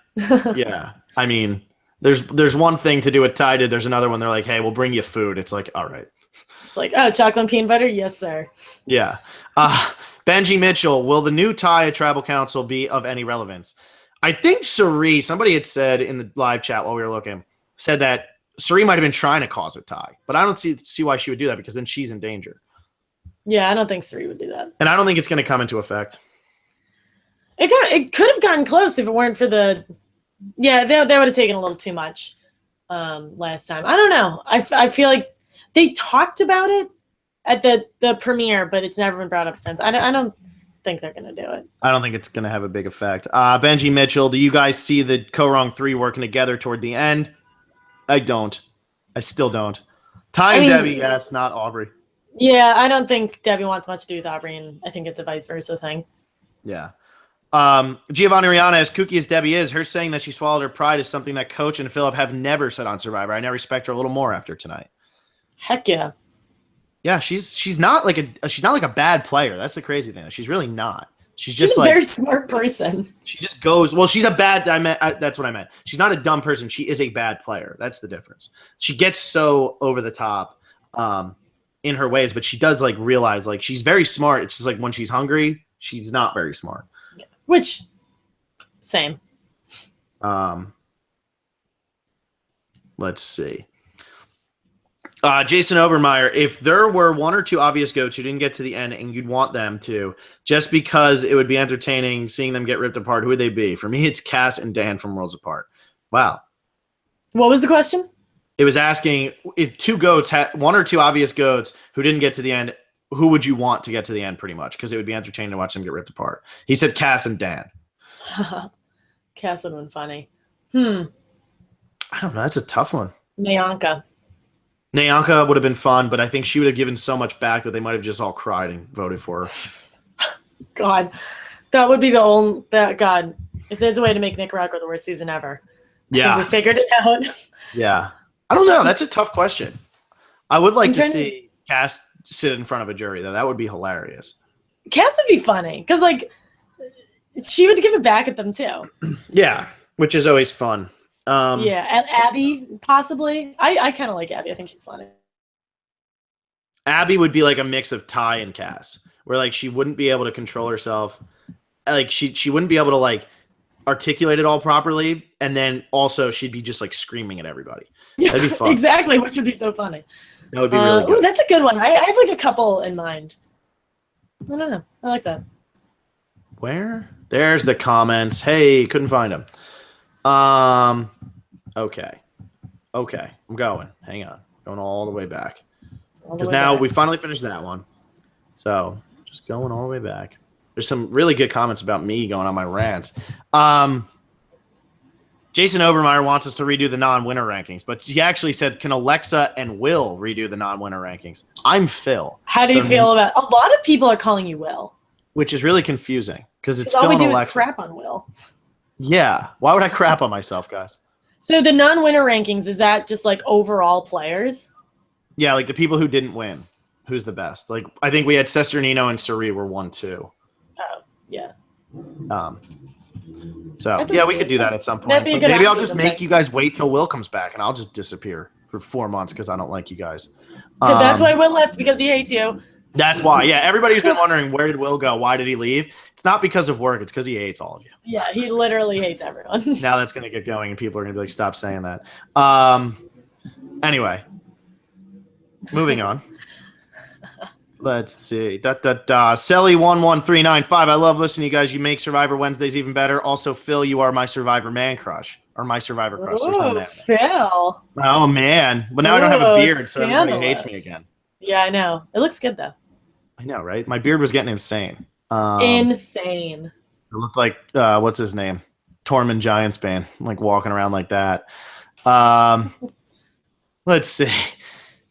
Yeah. I mean, there's one thing to do what Ty did. There's another one. They're like, hey, we'll bring you food. It's like, all right. It's like, oh, chocolate and peanut butter? Yes, sir. Yeah. Benji Mitchell, will the new Ty at Tribal Council be of any relevance? I think Suri, somebody had said in the live chat while we were looking, said that Suri might have been trying to cause a tie, but I don't see why she would do that because then she's in danger. Yeah, I don't think Suri would do that. And I don't think it's going to come into effect. It could have gotten close if it weren't for the – yeah, they would have taken a little too much last time. I don't know. I feel like they talked about it at the premiere, but it's never been brought up since. I don't think they're going to do it. I don't think it's going to have a big effect. Benji Mitchell, do you guys see the Ko-Rong 3 working together toward the end? I don't. I still don't. Ty and Debbie, yes, not Aubrey. Yeah, I don't think Debbie wants much to do with Aubrey, and I think it's a vice versa thing. Yeah. Giovanni Rihanna, as kooky as Debbie is, her saying that she swallowed her pride is something that Coach and Philip have never said on Survivor. I now respect her a little more after tonight. Heck yeah. Yeah, she's not like a bad player. That's the crazy thing. She's really not. She's just a like very smart person. She just goes. Well, she's a bad. That's what I meant. She's not a dumb person. She is a bad player. That's the difference. She gets so over the top in her ways, but she does like realize like she's very smart. It's just like when she's hungry, she's not very smart. Yeah. Which, same. Let's see. Jason Obermeyer, if there were one or two obvious goats who didn't get to the end and you'd want them to, just because it would be entertaining seeing them get ripped apart, who would they be? For me, it's Cass and Dan from Worlds Apart. Wow. What was the question? It was asking if two goats had one or two obvious goats who didn't get to the end, who would you want to get to the end pretty much? Because it would be entertaining to watch them get ripped apart. He said Cass and Dan. Cass would have been funny. I don't know. That's a tough one. Nyanka would have been fun, but I think she would have given so much back that they might have just all cried and voted for her. God, that would be the only God. If there's a way to make Nicaragua the worst season ever, yeah, we figured it out. Yeah, I don't know. That's a tough question. I would like to see Cass sit in front of a jury though. That would be hilarious. Cass would be funny because like she would give it back at them too. Yeah, which is always fun. Yeah, and Abby possibly. I kind of like Abby. I think she's funny. Abby would be like a mix of Ty and Cass, where like she wouldn't be able to control herself, like she wouldn't be able to like articulate it all properly, and then also she'd be just like screaming at everybody. That'd be fun. Exactly, which would be so funny. That would be really good. Ooh, that's a good one. I have like a couple in mind. I don't know. I like that. Where? There's the comments. Hey, couldn't find them. Okay. I'm going. Hang on. Going all the way back. Because now we finally finished that one. So just going all the way back. There's some really good comments about me going on my rants. Jason Obermeyer wants us to redo the non-winner rankings, but he actually said, can Alexa and Will redo the non-winner rankings? I'm Phil. How do you feel about a lot of people are calling you Will? Which is really confusing because it's Phil all we and do Alexa. Is crap on Will. Yeah. Why would I crap on myself, guys? So the non-winner rankings, is that just like overall players? Yeah, like the people who didn't win. Who's the best? Like I think we had Sesternino and Suri were 1-2. Oh, yeah. So yeah, we could do that at some point. Maybe I'll just make you guys wait till Will comes back and I'll just disappear for 4 months because I don't like you guys. That's why Will left, because he hates you. That's why. Yeah, everybody's been wondering, where did Will go? Why did he leave? It's not because of work. It's because he hates all of you. Yeah, he literally hates everyone. Now that's going to get going and people are going to be like, stop saying that. Anyway, moving on. Let's see. Selly11395. I love listening to you guys. You make Survivor Wednesdays even better. Also, Phil, you are my Survivor man crush. Or my Survivor crush. Oh, Phil. Oh, man. But now I don't have a beard, so everybody hates me again. Yeah, I know. It looks good, though. I know, right? My beard was getting insane. Insane. It looked like, what's his name? Tormund Giantsbane. Like walking around like that. Let's see.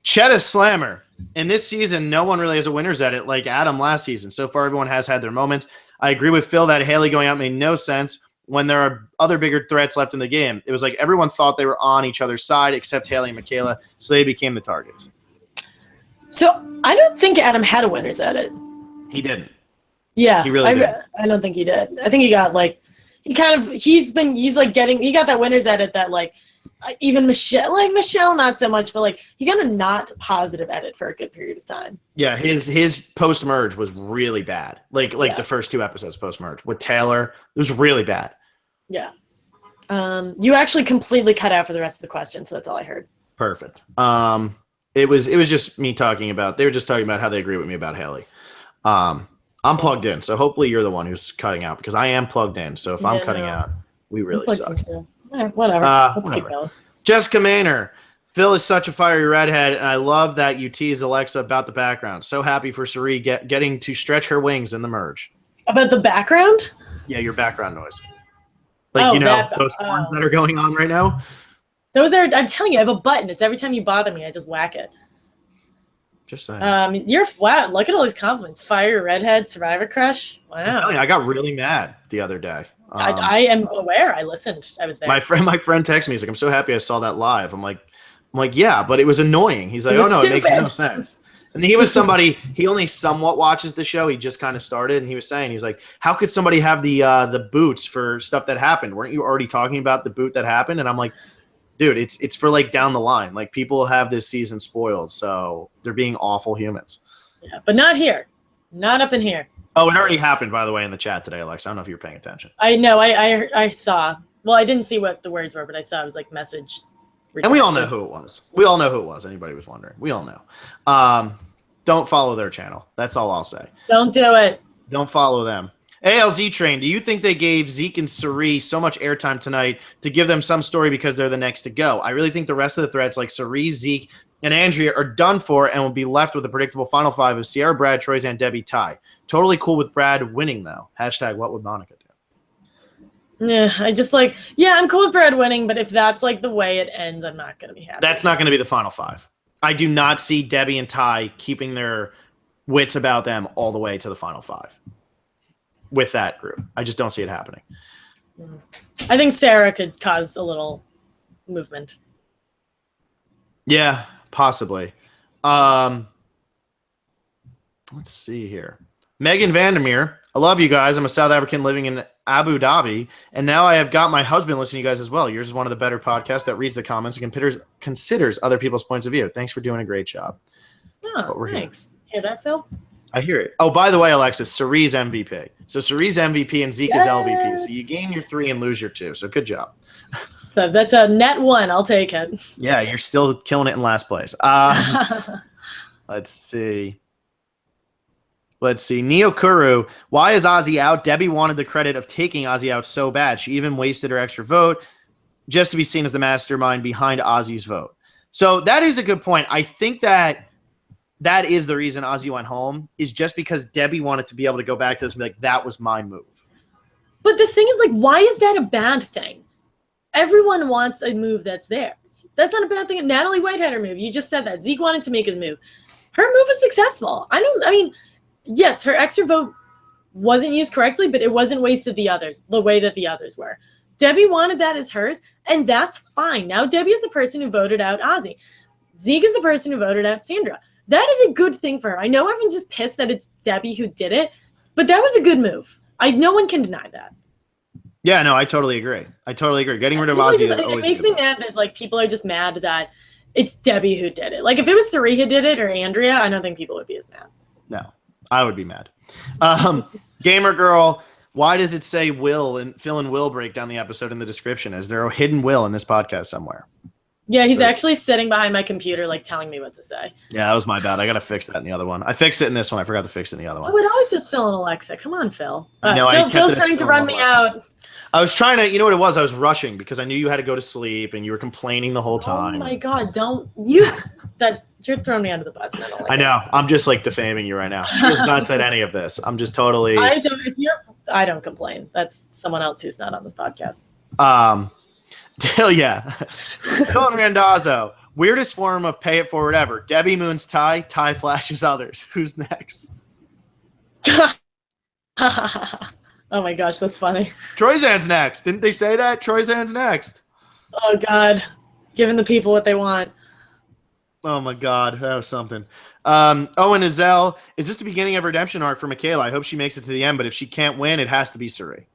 Cheddar Slammer. In this season, no one really has a winner's edit like Adam last season. So far, everyone has had their moments. I agree with Phil that Haley going out made no sense when there are other bigger threats left in the game. It was like everyone thought they were on each other's side except Haley and Michaela, so they became the targets. So I don't think Adam had a winner's edit. He didn't. Yeah, he really did. I don't think he did. I think he got like he got that winner's edit that like even Michelle not so much, but like he got a not positive edit for a good period of time. Yeah, his post merge was really bad. Like the first 2 episodes post merge with Taylor, it was really bad. Yeah. You actually completely cut out for the rest of the question, so that's all I heard. Perfect. It was just me talking about. They were just talking about how they agree with me about Haley. I'm plugged in, so hopefully you're the one who's cutting out because I am plugged in. So if I'm cutting out, we really suck. Whatever. Let's keep going. Jessica Maynor. Phil is such a fiery redhead, and I love that you tease Alexa about the background. So happy for Suri getting to stretch her wings in the merge. About the background? Yeah, your background noise. Like, those horns that are going on right now? Those are, I'm telling you, I have a button. It's every time you bother me, I just whack it. Just saying. Wow, look at all these compliments. Fire, redhead, survivor crush. Wow. I got really mad the other day. I am aware. I listened. I was there. My friend texted me. He's like, I'm so happy I saw that live. I'm like, yeah, but it was annoying. He's like, oh no, it makes no sense. And he was somebody, he only somewhat watches the show. He just kind of started, and he was saying, he's like, how could somebody have the boots for stuff that happened? Weren't you already talking about the boot that happened? And I'm like, dude, it's for like down the line. Like, people have this season spoiled, so they're being awful humans. Yeah, but not here. Not up in here. Oh, it already happened, by the way, in the chat today, Alex. I don't know if you were paying attention. I know. I saw. Well, I didn't see what the words were, but I saw it was like message. And we all know who it was. We all know who it was. Anybody was wondering. We all know. Don't follow their channel. That's all I'll say. Don't do it. Don't follow them. ALZ Train, do you think they gave Zeke and Suri so much airtime tonight to give them some story because they're the next to go? I really think the rest of the threats like Suri, Zeke, and Andrea are done for and will be left with a predictable final five of Sierra, Brad, Troyzan, Debbie, Ty. Totally cool with Brad winning, though. Hashtag what would Monica do? Yeah, I'm cool with Brad winning, but if that's like the way it ends, I'm not going to be happy. That's not going to be the final five. I do not see Debbie and Ty keeping their wits about them all the way to the final five with that group. I just don't see it happening. I think Sarah could cause a little movement. Yeah, possibly. Let's see here. Megan Vandermeer. I love you guys. I'm a South African living in Abu Dhabi, and now I have got my husband listening to you guys as well. Yours is one of the better podcasts that reads the comments and considers other people's points of view. Thanks for doing a great job. Oh, thanks. Hear that, Phil? I hear it. Oh, by the way, Alexis, Suri's MVP. So Suri's MVP and Zeke is LVP. So you gain your 3 and lose your 2. So good job. So that's a net 1. I'll take it. Yeah, you're still killing it in last place. Let's see. Neo Kuru, why is Ozzy out? Debbie wanted the credit of taking Ozzy out so bad. She even wasted her extra vote just to be seen as the mastermind behind Ozzy's vote. So that is a good point. I think that is the reason Ozzy went home, is just because Debbie wanted to be able to go back to this and be like, that was my move. But the thing is, like, why is that a bad thing? Everyone wants a move that's theirs. That's not a bad thing. Natalie White had her move. You just said that. Zeke wanted to make his move. Her move was successful. Yes, her extra vote wasn't used correctly, but it wasn't wasted the way that the others were. Debbie wanted that as hers, and that's fine. Now Debbie is the person who voted out Ozzy. Zeke is the person who voted out Sandra. That is a good thing for her. I know everyone's just pissed that it's Debbie who did it, but that was a good move. No one can deny that. Yeah, no, I totally agree. Getting rid of Ozzy is always it makes me mad that like people are just mad that it's Debbie who did it. Like if it was Suri who did it or Andrea, I don't think people would be as mad. No, I would be mad. Gamer Girl, why does it say Will and Phil and Will break down the episode in the description? Is there a hidden Will in this podcast somewhere? Yeah, he's actually sitting behind my computer, like telling me what to say. Yeah, that was my bad. I got to fix that in the other one. I fixed it in this one. I forgot to fix it in the other one. Oh, it always says Phil and Alexa. Come on, Phil. Phil's trying to run me out. I was trying to, you know what it was? I was rushing because I knew you had to go to sleep and you were complaining the whole time. Oh my God, you're throwing me under the bus. And I don't like I know. I'm just like defaming you right now. She has not said any of this. I'm just totally. I don't complain. That's someone else who's not on this podcast. Yeah. Dylan Randazzo. Weirdest form of pay it forward ever. Debbie moons Ty. Ty flashes others. Who's next? Oh my gosh, that's funny. Troyzan's next. Didn't they say that? Troyzan's next. Oh God. Giving the people what they want. Oh my God. That was something. Owen Azell. Is this the beginning of redemption arc for Michaela? I hope she makes it to the end, but if she can't win, it has to be Suri.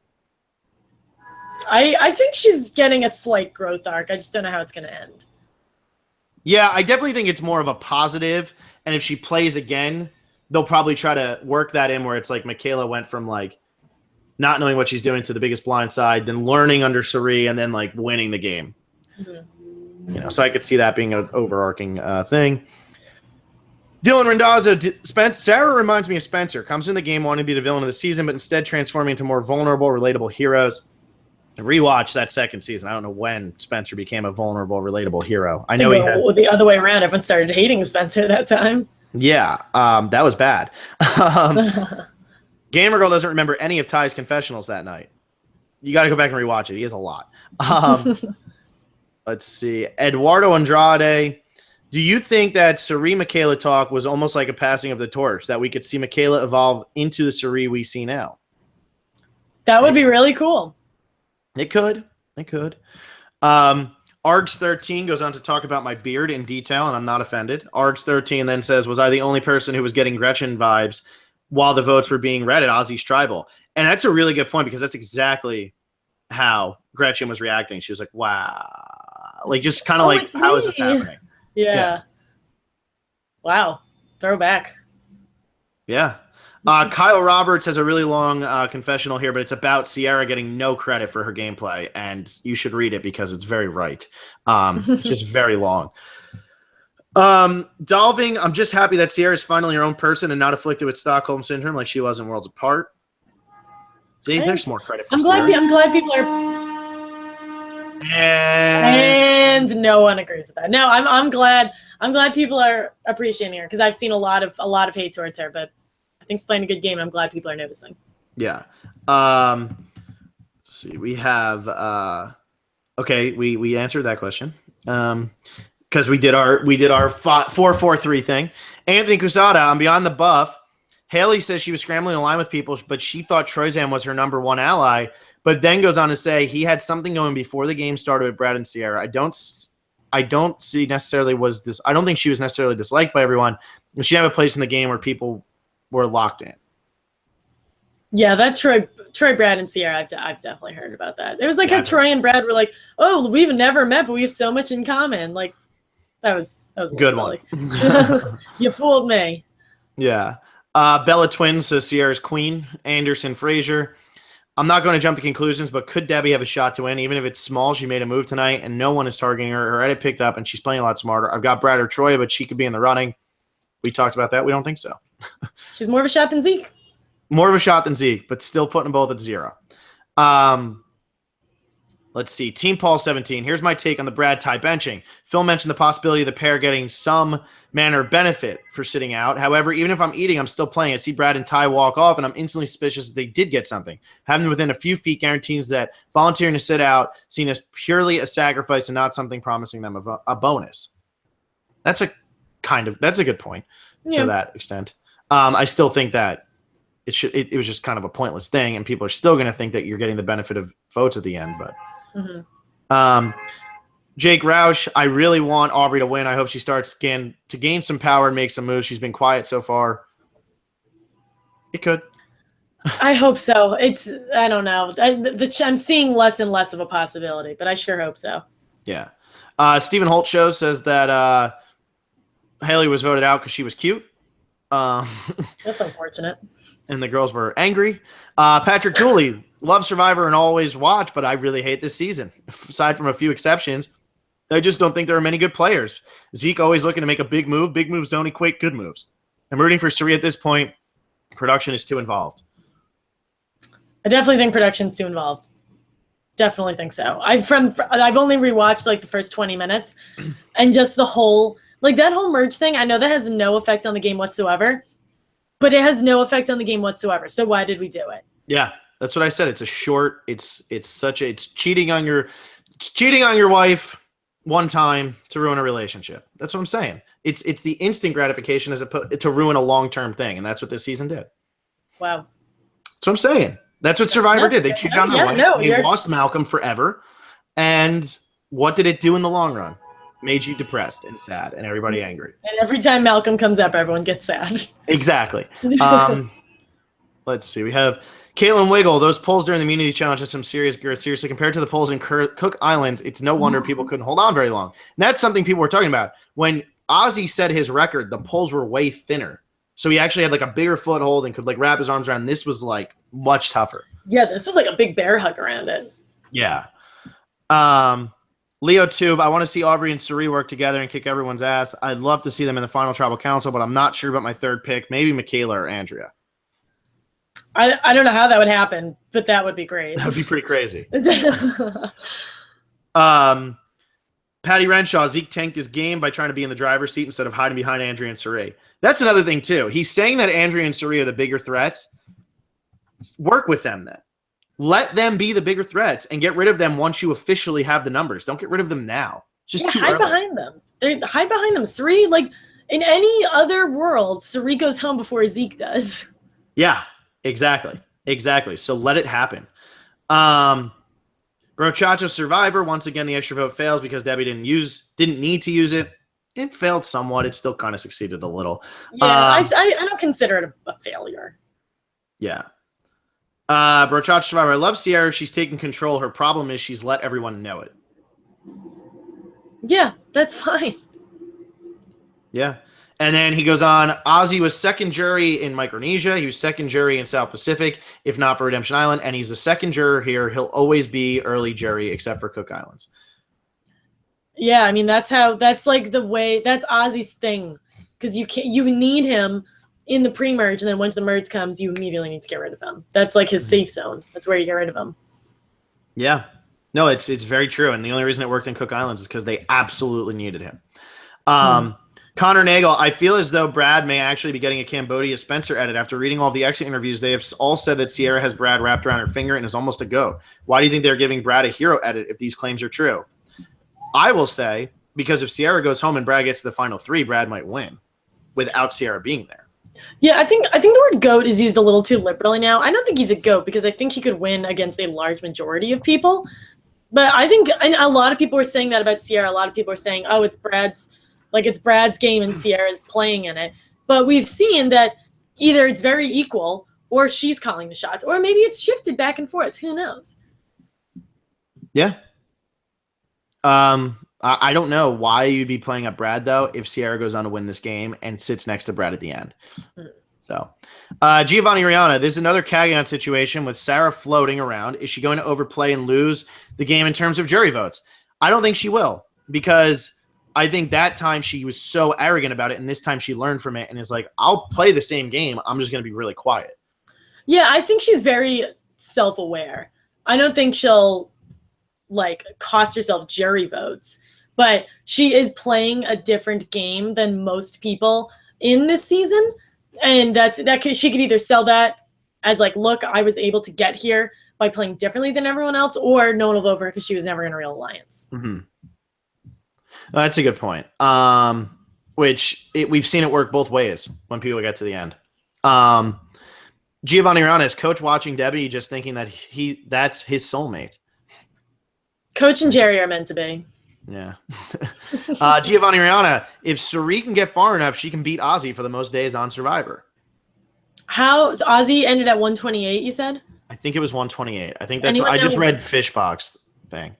I think she's getting a slight growth arc. I just don't know how it's going to end. Yeah, I definitely think it's more of a positive. And if she plays again, they'll probably try to work that in where it's like Michaela went from like not knowing what she's doing to the biggest blind side, then learning under Suri, and then like winning the game. Mm-hmm. So I could see that being an overarching thing. Dylan Randazzo, Sarah reminds me of Spencer. Comes in the game wanting to be the villain of the season, but instead transforming into more vulnerable, relatable heroes. Rewatch that second season. I don't know when Spencer became a vulnerable, relatable hero. I know he had the other way around. Everyone started hating Spencer that time. Yeah, that was bad. Gamer Girl doesn't remember any of Ty's confessionals that night. You got to go back and rewatch it. He has a lot. Let's see. Eduardo Andrade. Do you think that Suri Michaela talk was almost like a passing of the torch, that we could see Michaela evolve into the Suri we see now? That would be really cool. It could. It could. Args13 goes on to talk about my beard in detail, and I'm not offended. Args13 then says, was I the only person who was getting Gretchen vibes while the votes were being read at Ozzy's Tribal? And that's a really good point, because that's exactly how Gretchen was reacting. She was like, wow. Like, just kind of like, how is this happening? Yeah. Wow. Throwback. Yeah. Kyle Roberts has a really long confessional here, but it's about Sierra getting no credit for her gameplay, and you should read it because it's very right. It's just very long. Dalving, I'm just happy that Sierra is finally her own person and not afflicted with Stockholm Syndrome like she was in Worlds Apart. See, there's more credit for Sierra. I'm glad people are... And no one agrees with that. No, I'm glad people are appreciating her, because I've seen a lot of hate towards her, but I think she's playing a good game, and I'm glad people are noticing. Yeah. Let's see. We have okay, we answered that question. Because we did our 4-4-3 thing. Anthony Cusada, I'm beyond the buff. Haley says she was scrambling to line with people, but she thought Troyzan was her number one ally, but then goes on to say he had something going before the game started with Brad and Sierra. I don't see necessarily I don't think she was necessarily disliked by everyone. She had a place in the game where people were locked in. Yeah, that Troy, Brad, and Sierra, I've definitely heard about that. It was like how Troy and Brad were like, oh, we've never met, but we have so much in common. Like, that was a good one. You fooled me. Yeah. Bella Twins says Sierra's queen. Anderson Frazier. I'm not going to jump to conclusions, but could Debbie have a shot to win? Even if it's small, she made a move tonight, and no one is targeting her. Her edit picked up, and she's playing a lot smarter. I've got Brad or Troy, but she could be in the running. We talked about that. We don't think so. She's more of a shot than Zeke. More of a shot than Zeke, but still putting them both at 0. Let's see. Team Paul 17. Here's my take on the Brad Ty benching. Phil mentioned the possibility of the pair getting some manner of benefit for sitting out. However, even if I'm eating, I'm still playing. I see Brad and Ty walk off, and I'm instantly suspicious that they did get something. Having them within a few feet guarantees that volunteering to sit out seen as purely a sacrifice and not something promising them a bonus. That's a good point to that extent. I still think that it was just kind of a pointless thing, and people are still going to think that you're getting the benefit of votes at the end, but. Jake Roush, I really want Aubrey to win. I hope she starts to gain some power and make some moves. She's been quiet so far. It could. I hope so. I don't know. I'm seeing less and less of a possibility, but I sure hope so. Yeah. Stephen Holt says that Haley was voted out because she was cute. That's unfortunate. And the girls were angry. Patrick Dooley, love Survivor and always watch, but I really hate this season. Aside from a few exceptions, I just don't think there are many good players. Zeke always looking to make a big move. Big moves don't equate good moves. I'm rooting for Suri at this point. Production is too involved. I definitely think production's too involved. Definitely think so. I've only rewatched like the first 20 minutes, and just the whole that whole merge thing. I know that has no effect on the game whatsoever, but it has no effect on the game whatsoever. So why did we do it? Yeah, that's what I said. It's a short. It's cheating on your wife one time to ruin a relationship. That's what I'm saying. It's the instant gratification as opposed to ruin a long-term thing, and that's what this season did. Wow. That's what I'm saying. That's what Survivor did. They cheated on their wife. They lost Malcolm forever. And what did it do in the long run? Made you depressed and sad and everybody angry. And every time Malcolm comes up, everyone gets sad. Exactly. Let's see. We have Caitlin Wiggle. Those polls during the immunity challenge had some serious gear. Seriously, compared to the polls in Cook Islands, it's no wonder people couldn't hold on very long. And that's something people were talking about. When Ozzy set his record, the polls were way thinner. So he actually had like a bigger foothold and could like wrap his arms around. This was like much tougher. Yeah, this was like a big bear hug around it. Yeah. Leo Tube, I want to see Aubrey and Suri work together and kick everyone's ass. I'd love to see them in the final tribal council, but I'm not sure about my third pick. Maybe Michaela or Andrea. I don't know how that would happen, but that would be great. That would be pretty crazy. Patty Renshaw, Zeke tanked his game by trying to be in the driver's seat instead of hiding behind Andrea and Suri. That's another thing, too. He's saying that Andrea and Suri are the bigger threats, Work with them then. Let them be the bigger threats and get rid of them once you officially have the numbers. Don't get rid of them now. Just too hide early. behind them. They hide behind them. Suri, like in any other world, Suri goes home before Zeke does. Yeah, exactly. So let it happen. Brochacho Survivor, once again, the extra vote fails because Debbie didn't need to use it. It failed somewhat. It still kind of succeeded a little. Yeah, I don't consider it a failure. Yeah. Brochacho Survivor, I love Sierra. She's taking control. Her problem is she's let everyone know it. Yeah, that's fine. Yeah. And then he goes on, Ozzy was second jury in Micronesia. He was second jury in South Pacific, if not for Redemption Island. And he's the second juror here. He'll always be early jury, except for Cook Islands. Yeah, I mean, that's like the way, that's Ozzy's thing. Because you need him in the pre-merge, and then once the merge comes, you immediately need to get rid of him. That's like his safe zone. That's where you get rid of him. Yeah. No, it's very true. And the only reason it worked in Cook Islands is because they absolutely needed him. Connor Nagel, I feel as though Brad may actually be getting a Cambodia Spencer edit. After reading all the exit interviews, they have all said that Sierra has Brad wrapped around her finger and is almost a go. Why do you think they're giving Brad a hero edit if these claims are true? I will say, because if Sierra goes home and Brad gets to the final 3, Brad might win without Sierra being there. Yeah, I think the word GOAT is used a little too liberally now. I don't think he's a GOAT because I think he could win against a large majority of people. But I think a lot of people are saying that about Sierra. A lot of people are saying, oh, it's Brad's game and Sierra's playing in it. But we've seen that either it's very equal or she's calling the shots, or maybe it's shifted back and forth. Who knows? Yeah. I don't know why you'd be playing up Brad, though, if Sierra goes on to win this game and sits next to Brad at the end. So, Giovanni Rihanna, this is another Cagayan situation with Sarah floating around. Is she going to overplay and lose the game in terms of jury votes? I don't think she will, because I think that time she was so arrogant about it, and this time she learned from it and is like, I'll play the same game. I'm just going to be really quiet. Yeah, I think she's very self-aware. I don't think she'll cost herself jury votes, but she is playing a different game than most people in this season. And she could either sell that as look, I was able to get here by playing differently than everyone else, or no one will vote for her because she was never in a real alliance. Mm-hmm. That's a good point. We've seen it work both ways when people get to the end. Giovanni Rihanna, is Coach watching Debbie just thinking that that's his soulmate? Coach and Jerry are meant to be. Yeah. Giovanni Rihanna, if Suri can get far enough, she can beat Ozzy for the most days on Survivor. How? So Ozzy ended at 128, you said? I think it was 128. I think that's what I just read Fishbox thing.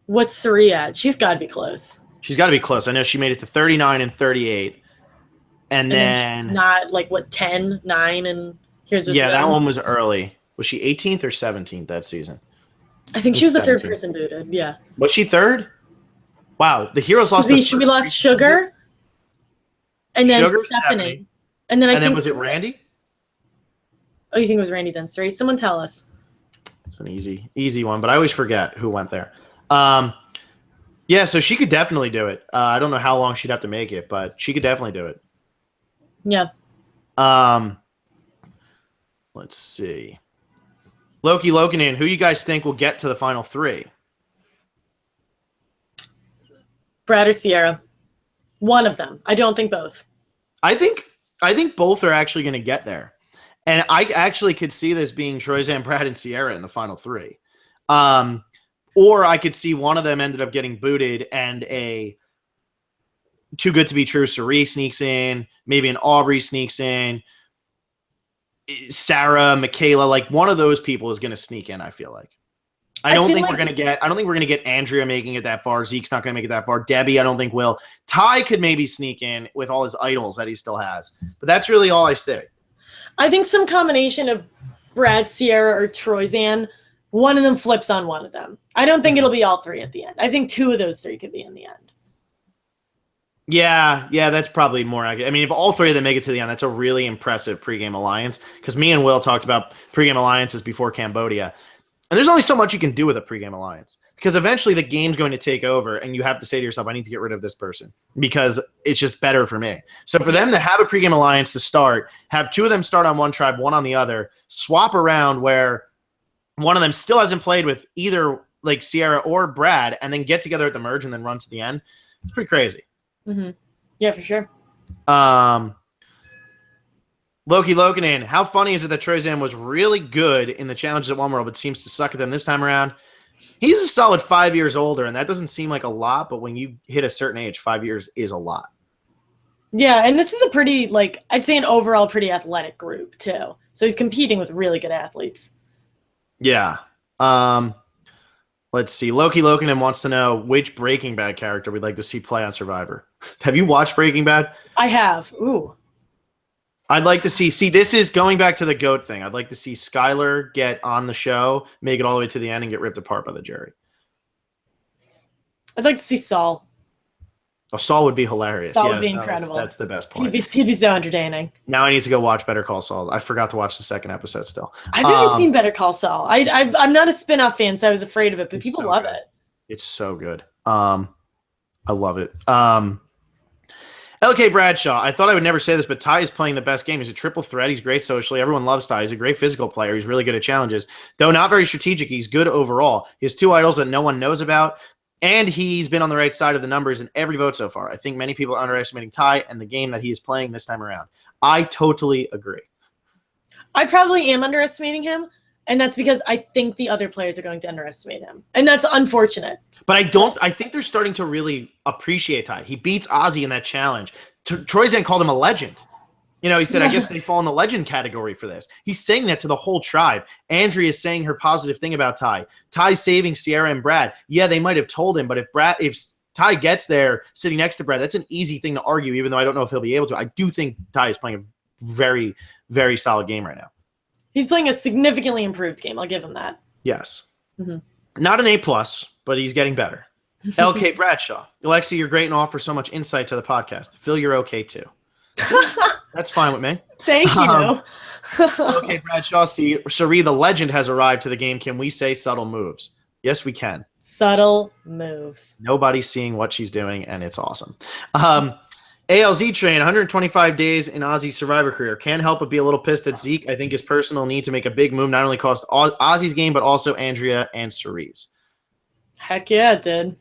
What's Suri at? She's got to be close. She's got to be close. I know she made it to 39 and 38. And then not 10, 9, and here's what. Yeah, that one was early. Was she 18th or 17th that season? I think she was the 17th. Third person booted. Yeah. Was she third? Wow, the Heroes lost. We lost Sugar, and then Stephanie. And then I think was it Randy? Oh, you think it was Randy then? Sorry, someone tell us. It's an easy one, but I always forget who went there. Yeah, so she could definitely do it. I don't know how long she'd have to make it, but she could definitely do it. Yeah. Let's see. Loki Lokinen, who you guys think will get to the final 3? Brad or Sierra. One of them. I don't think both. I think both are actually going to get there. And I actually could see this being Troyzan, Brad, and Sierra in the final 3. Or I could see one of them ended up getting booted and a Too Good to Be True Suri sneaks in, maybe an Aubrey sneaks in, Sarah, Michaela, one of those people is going to sneak in, I feel like. I don't think we're going to get Andrea making it that far. Zeke's not going to make it that far. Debbie, I don't think will. Ty could maybe sneak in with all his idols that he still has. But that's really all I say. I think some combination of Brad, Sierra, or Troyzan, one of them flips on one of them. I don't think it'll be all 3 at the end. I think 2 of those 3 could be in the end. Yeah, that's probably more accurate. I mean, if all 3 of them make it to the end, that's a really impressive pregame alliance. Because me and Will talked about pregame alliances before Cambodia. And there's only so much you can do with a pregame alliance because eventually the game's going to take over and you have to say to yourself, I need to get rid of this person because it's just better for me. So for them to have a pregame alliance to start, have two of them start on one tribe, one on the other, swap around where one of them still hasn't played with either like Sierra or Brad, and then get together at the merge and then run to the end. It's pretty crazy. Mm-hmm. Yeah, for sure. Loki Lokanen, how funny is it that Troyzan was really good in the challenges at One World, but seems to suck at them this time around? He's a solid 5 years older, and that doesn't seem like a lot, but when you hit a certain age, 5 years is a lot. Yeah, and this is a pretty, like, I'd say an overall pretty athletic group, too. So he's competing with really good athletes. Yeah. Let's see. Loki Lokanen wants to know which Breaking Bad character we'd like to see play on Survivor. Have you watched Breaking Bad? I have. Ooh. I'd like to see, this is going back to the GOAT thing. I'd like to see Skylar get on the show, make it all the way to the end, and get ripped apart by the jury. I'd like to see Saul. Oh, Saul would be hilarious. Saul would be incredible. That's the best part. He'd be so entertaining. Now I need to go watch Better Call Saul. I forgot to watch the second episode still. I've never seen Better Call Saul. I'm not a spin-off fan, so I was afraid of it, but people love it. It's so good. I love it. LK Bradshaw, I thought I would never say this, but Ty is playing the best game. He's a triple threat. He's great socially. Everyone loves Ty. He's a great physical player. He's really good at challenges. Though not very strategic, he's good overall. He has two idols that no one knows about, and he's been on the right side of the numbers in every vote so far. I think many people are underestimating Ty and the game that he is playing this time around. I totally agree. I probably am underestimating him, and that's because I think the other players are going to underestimate him, and that's unfortunate. But I think they're starting to really appreciate Ty. He beats Ozzy in that challenge. Troyzan called him a legend. You know, he said, I guess they fall in the legend category for this. He's saying that to the whole tribe. Andrea is saying her positive thing about Ty. Ty saving Sierra and Brad. Yeah, they might have told him, but if Ty gets there sitting next to Brad, that's an easy thing to argue, even though I don't know if he'll be able to. I do think Ty is playing a very, very solid game right now. He's playing a significantly improved game. I'll give him that. Yes. Mm-hmm. Not an A+, but he's getting better. LK Bradshaw. Alexi, you're great and offer so much insight to the podcast. Phil, you're okay too. That's fine with me. Thank you. Okay, Bradshaw. See, Cherie, the legend has arrived to the game. Can we say subtle moves? Yes, we can. Subtle moves. Nobody's seeing what she's doing, and it's awesome. ALZ train, 125 days in Ozzy's Survivor career. Can't help but be a little pissed at Zeke. I think his personal need to make a big move not only cost Ozzy's game, but also Andrea and Cerie's. Heck yeah, it did.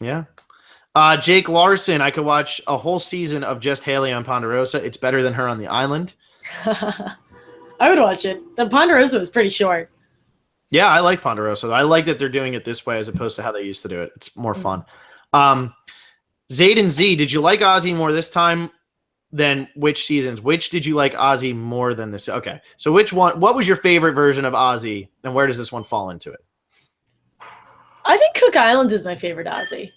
Yeah. Jake Larson, I could watch a whole season of just Haley on Ponderosa. It's better than her on the island. I would watch it. The Ponderosa was pretty short. Yeah, I like Ponderosa. I like that they're doing it this way as opposed to how they used to do it. It's more fun. Zayd and Z, did you like Ozzy more this time than which seasons? Which did you like Ozzy more than this? Okay, so which one? What was your favorite version of Ozzy, and where does this one fall into it? I think Cook Islands is my favorite Ozzy.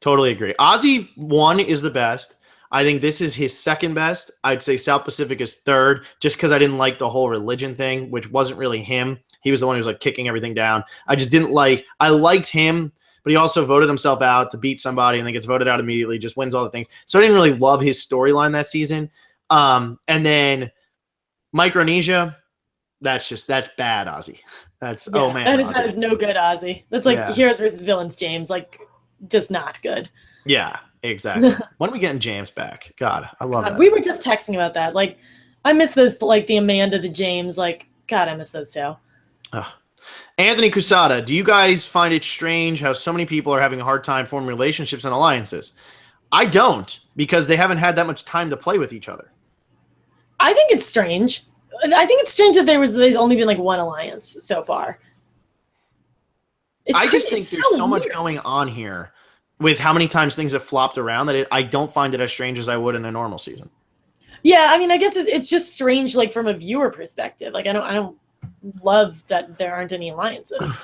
Totally agree. Ozzy 1 is the best. I think this is his second best. I'd say South Pacific is third, just because I didn't like the whole religion thing, which wasn't really him. He was the one who was like kicking everything down. I just didn't like. I liked him, but he also voted himself out to beat somebody and then gets voted out immediately, just wins all the things. So I didn't really love his storyline that season. And then Micronesia, that's bad Ozzy. That's, yeah, oh man. That is no good Ozzy. That's like Heroes versus Villains James, like just not good. Yeah, exactly. When are we getting James back? God, I love that. We were just texting about that. Like, I miss those, like the Amanda, the James, like, God, I miss those too. Anthony Cusada, do you guys find it strange how so many people are having a hard time forming relationships and alliances? I don't, because they haven't had that much time to play with each other. I think it's strange. I think it's strange that there's only been like one alliance so far. I just think there's so much going on here with how many times things have flopped around that I don't find it as strange as I would in a normal season. Yeah, I mean, I guess it's just strange, like from a viewer perspective. Like I don't love that there aren't any alliances.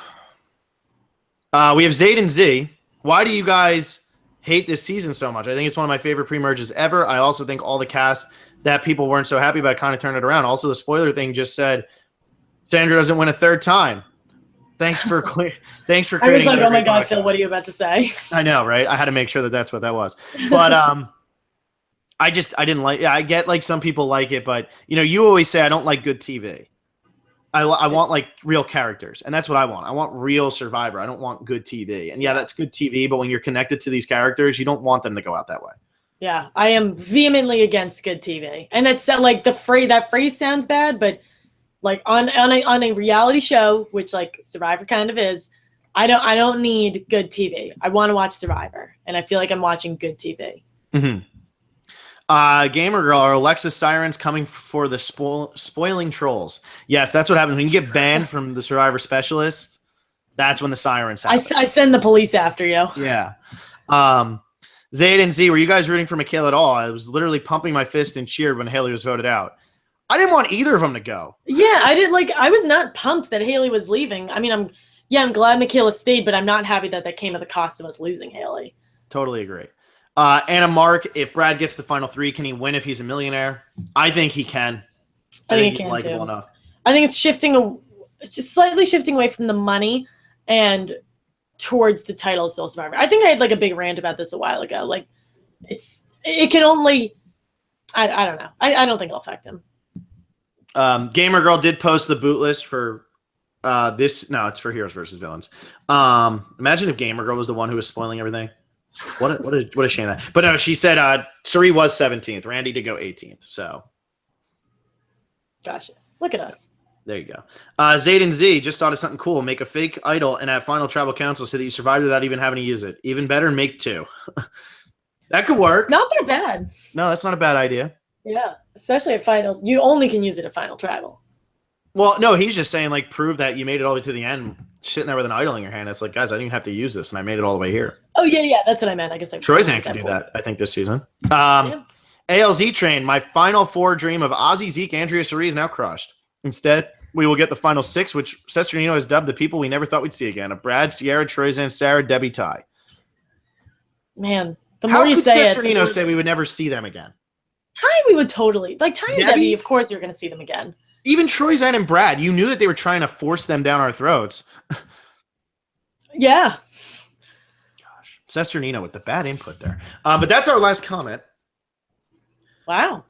We have Zayd and Z. Why do you guys hate this season so much? I think it's one of my favorite pre-merges ever. I also think all the cast that people weren't so happy about kind of turned it around. Also, the spoiler thing just said Sandra doesn't win a third time. Thanks for creating. I was like, oh my God, Phil, what are you about to say? I know, right? I had to make sure that that's what that was. But I didn't like. Yeah, I get like some people like it, but you always say I don't like good TV. I want like real characters, and that's what I want. I want real Survivor. I don't want good TV. And yeah, that's good TV, but when you're connected to these characters, you don't want them to go out that way. Yeah, I am vehemently against good TV, and it's like that phrase sounds bad, but like on a reality show, which like Survivor kind of is, I don't need good TV. I want to watch Survivor, and I feel like I'm watching good TV. Mm-hmm. Gamer Girl, are Alexa's sirens coming for the spoiling trolls? Yes, that's what happens when you get banned from the Survivor specialist. That's when the sirens happen. I send the police after you. Yeah. Zayd and Z, were you guys rooting for Michaela at all? I was literally pumping my fist and cheered when Haley was voted out. I didn't want either of them to go. Yeah, I was not pumped that Haley was leaving. I mean, I'm glad Michaela stayed, but I'm not happy that came at the cost of us losing Haley. Totally agree. Anna Mark, if Brad gets the final 3, can he win if he's a millionaire? I think he can. I think he's likable enough. I think it's just slightly shifting away from the money and towards the title of Soul Survivor. I think I had like a big rant about this a while ago. Like it can only, I don't know. I don't think it'll affect him. Gamer Girl did post the boot list for this. No, it's for Heroes versus Villains. Imagine if Gamer Girl was the one who was spoiling everything. What a shame that. But no, she said Suri was 17th. Randy did go 18th. So, gotcha. Look at us. There you go. Zayd and Z just thought of something cool. Make a fake idol and at Final Tribal Council so that you survived without even having to use it. Even better, make 2. That could work. Not that bad. No, that's not a bad idea. Yeah, especially at Final. You only can use it at Final Tribal. Well, no, he's just saying, like, prove that you made it all the way to the end, sitting there with an idol in your hand. It's like, guys, I didn't even have to use this, and I made it all the way here. Oh, yeah, that's what I meant. I guess Troyzan can do that, I think, this season. ALZ Train, my Final 4 dream of Ozzy, Zeke, Andrea, Suri is now crushed. Instead, we will get the final 6, which Cesternino has dubbed the people we never thought we'd see again. Of Brad, Sierra, Troyzan, Sarah, Debbie, Ty. Man, the more you say it. How could Cesternino say we would never see them again? Ty, we would totally. Like, Ty and Debbie, of course you're going to see them again. Even Troyzan and Brad, you knew that they were trying to force them down our throats. Yeah. Gosh. Cesternino with the bad input there. But that's our last comment. Wow.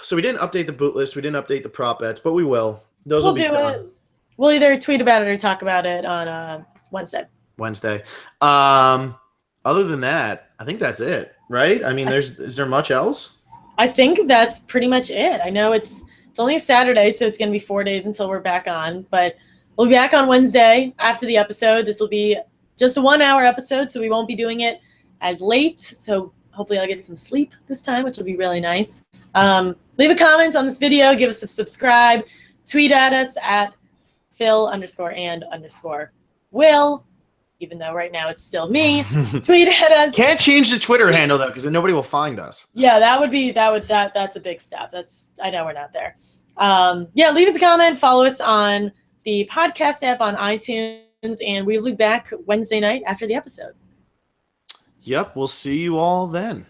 So we didn't update the boot list. We didn't update the prop bets, but we will. Those will be do it. We'll either tweet about it or talk about it on Wednesday. Other than that, I think that's it, right? I mean, is there much else? I think that's pretty much it. I know it's only a Saturday, so it's going to be 4 days until we're back on, but we'll be back on Wednesday after the episode. This will be just a 1-hour episode, so we won't be doing it as late. So hopefully I'll get some sleep this time, which will be really nice. Leave a comment on this video, give us a subscribe, tweet at us at Phil_and_Will, even though right now it's still me. Tweet at us. Can't change the Twitter handle though, because then nobody will find us. Yeah, that's a big step. I know we're not there. Leave us a comment, follow us on the podcast app on iTunes, and we'll be back Wednesday night after the episode. Yep, we'll see you all then.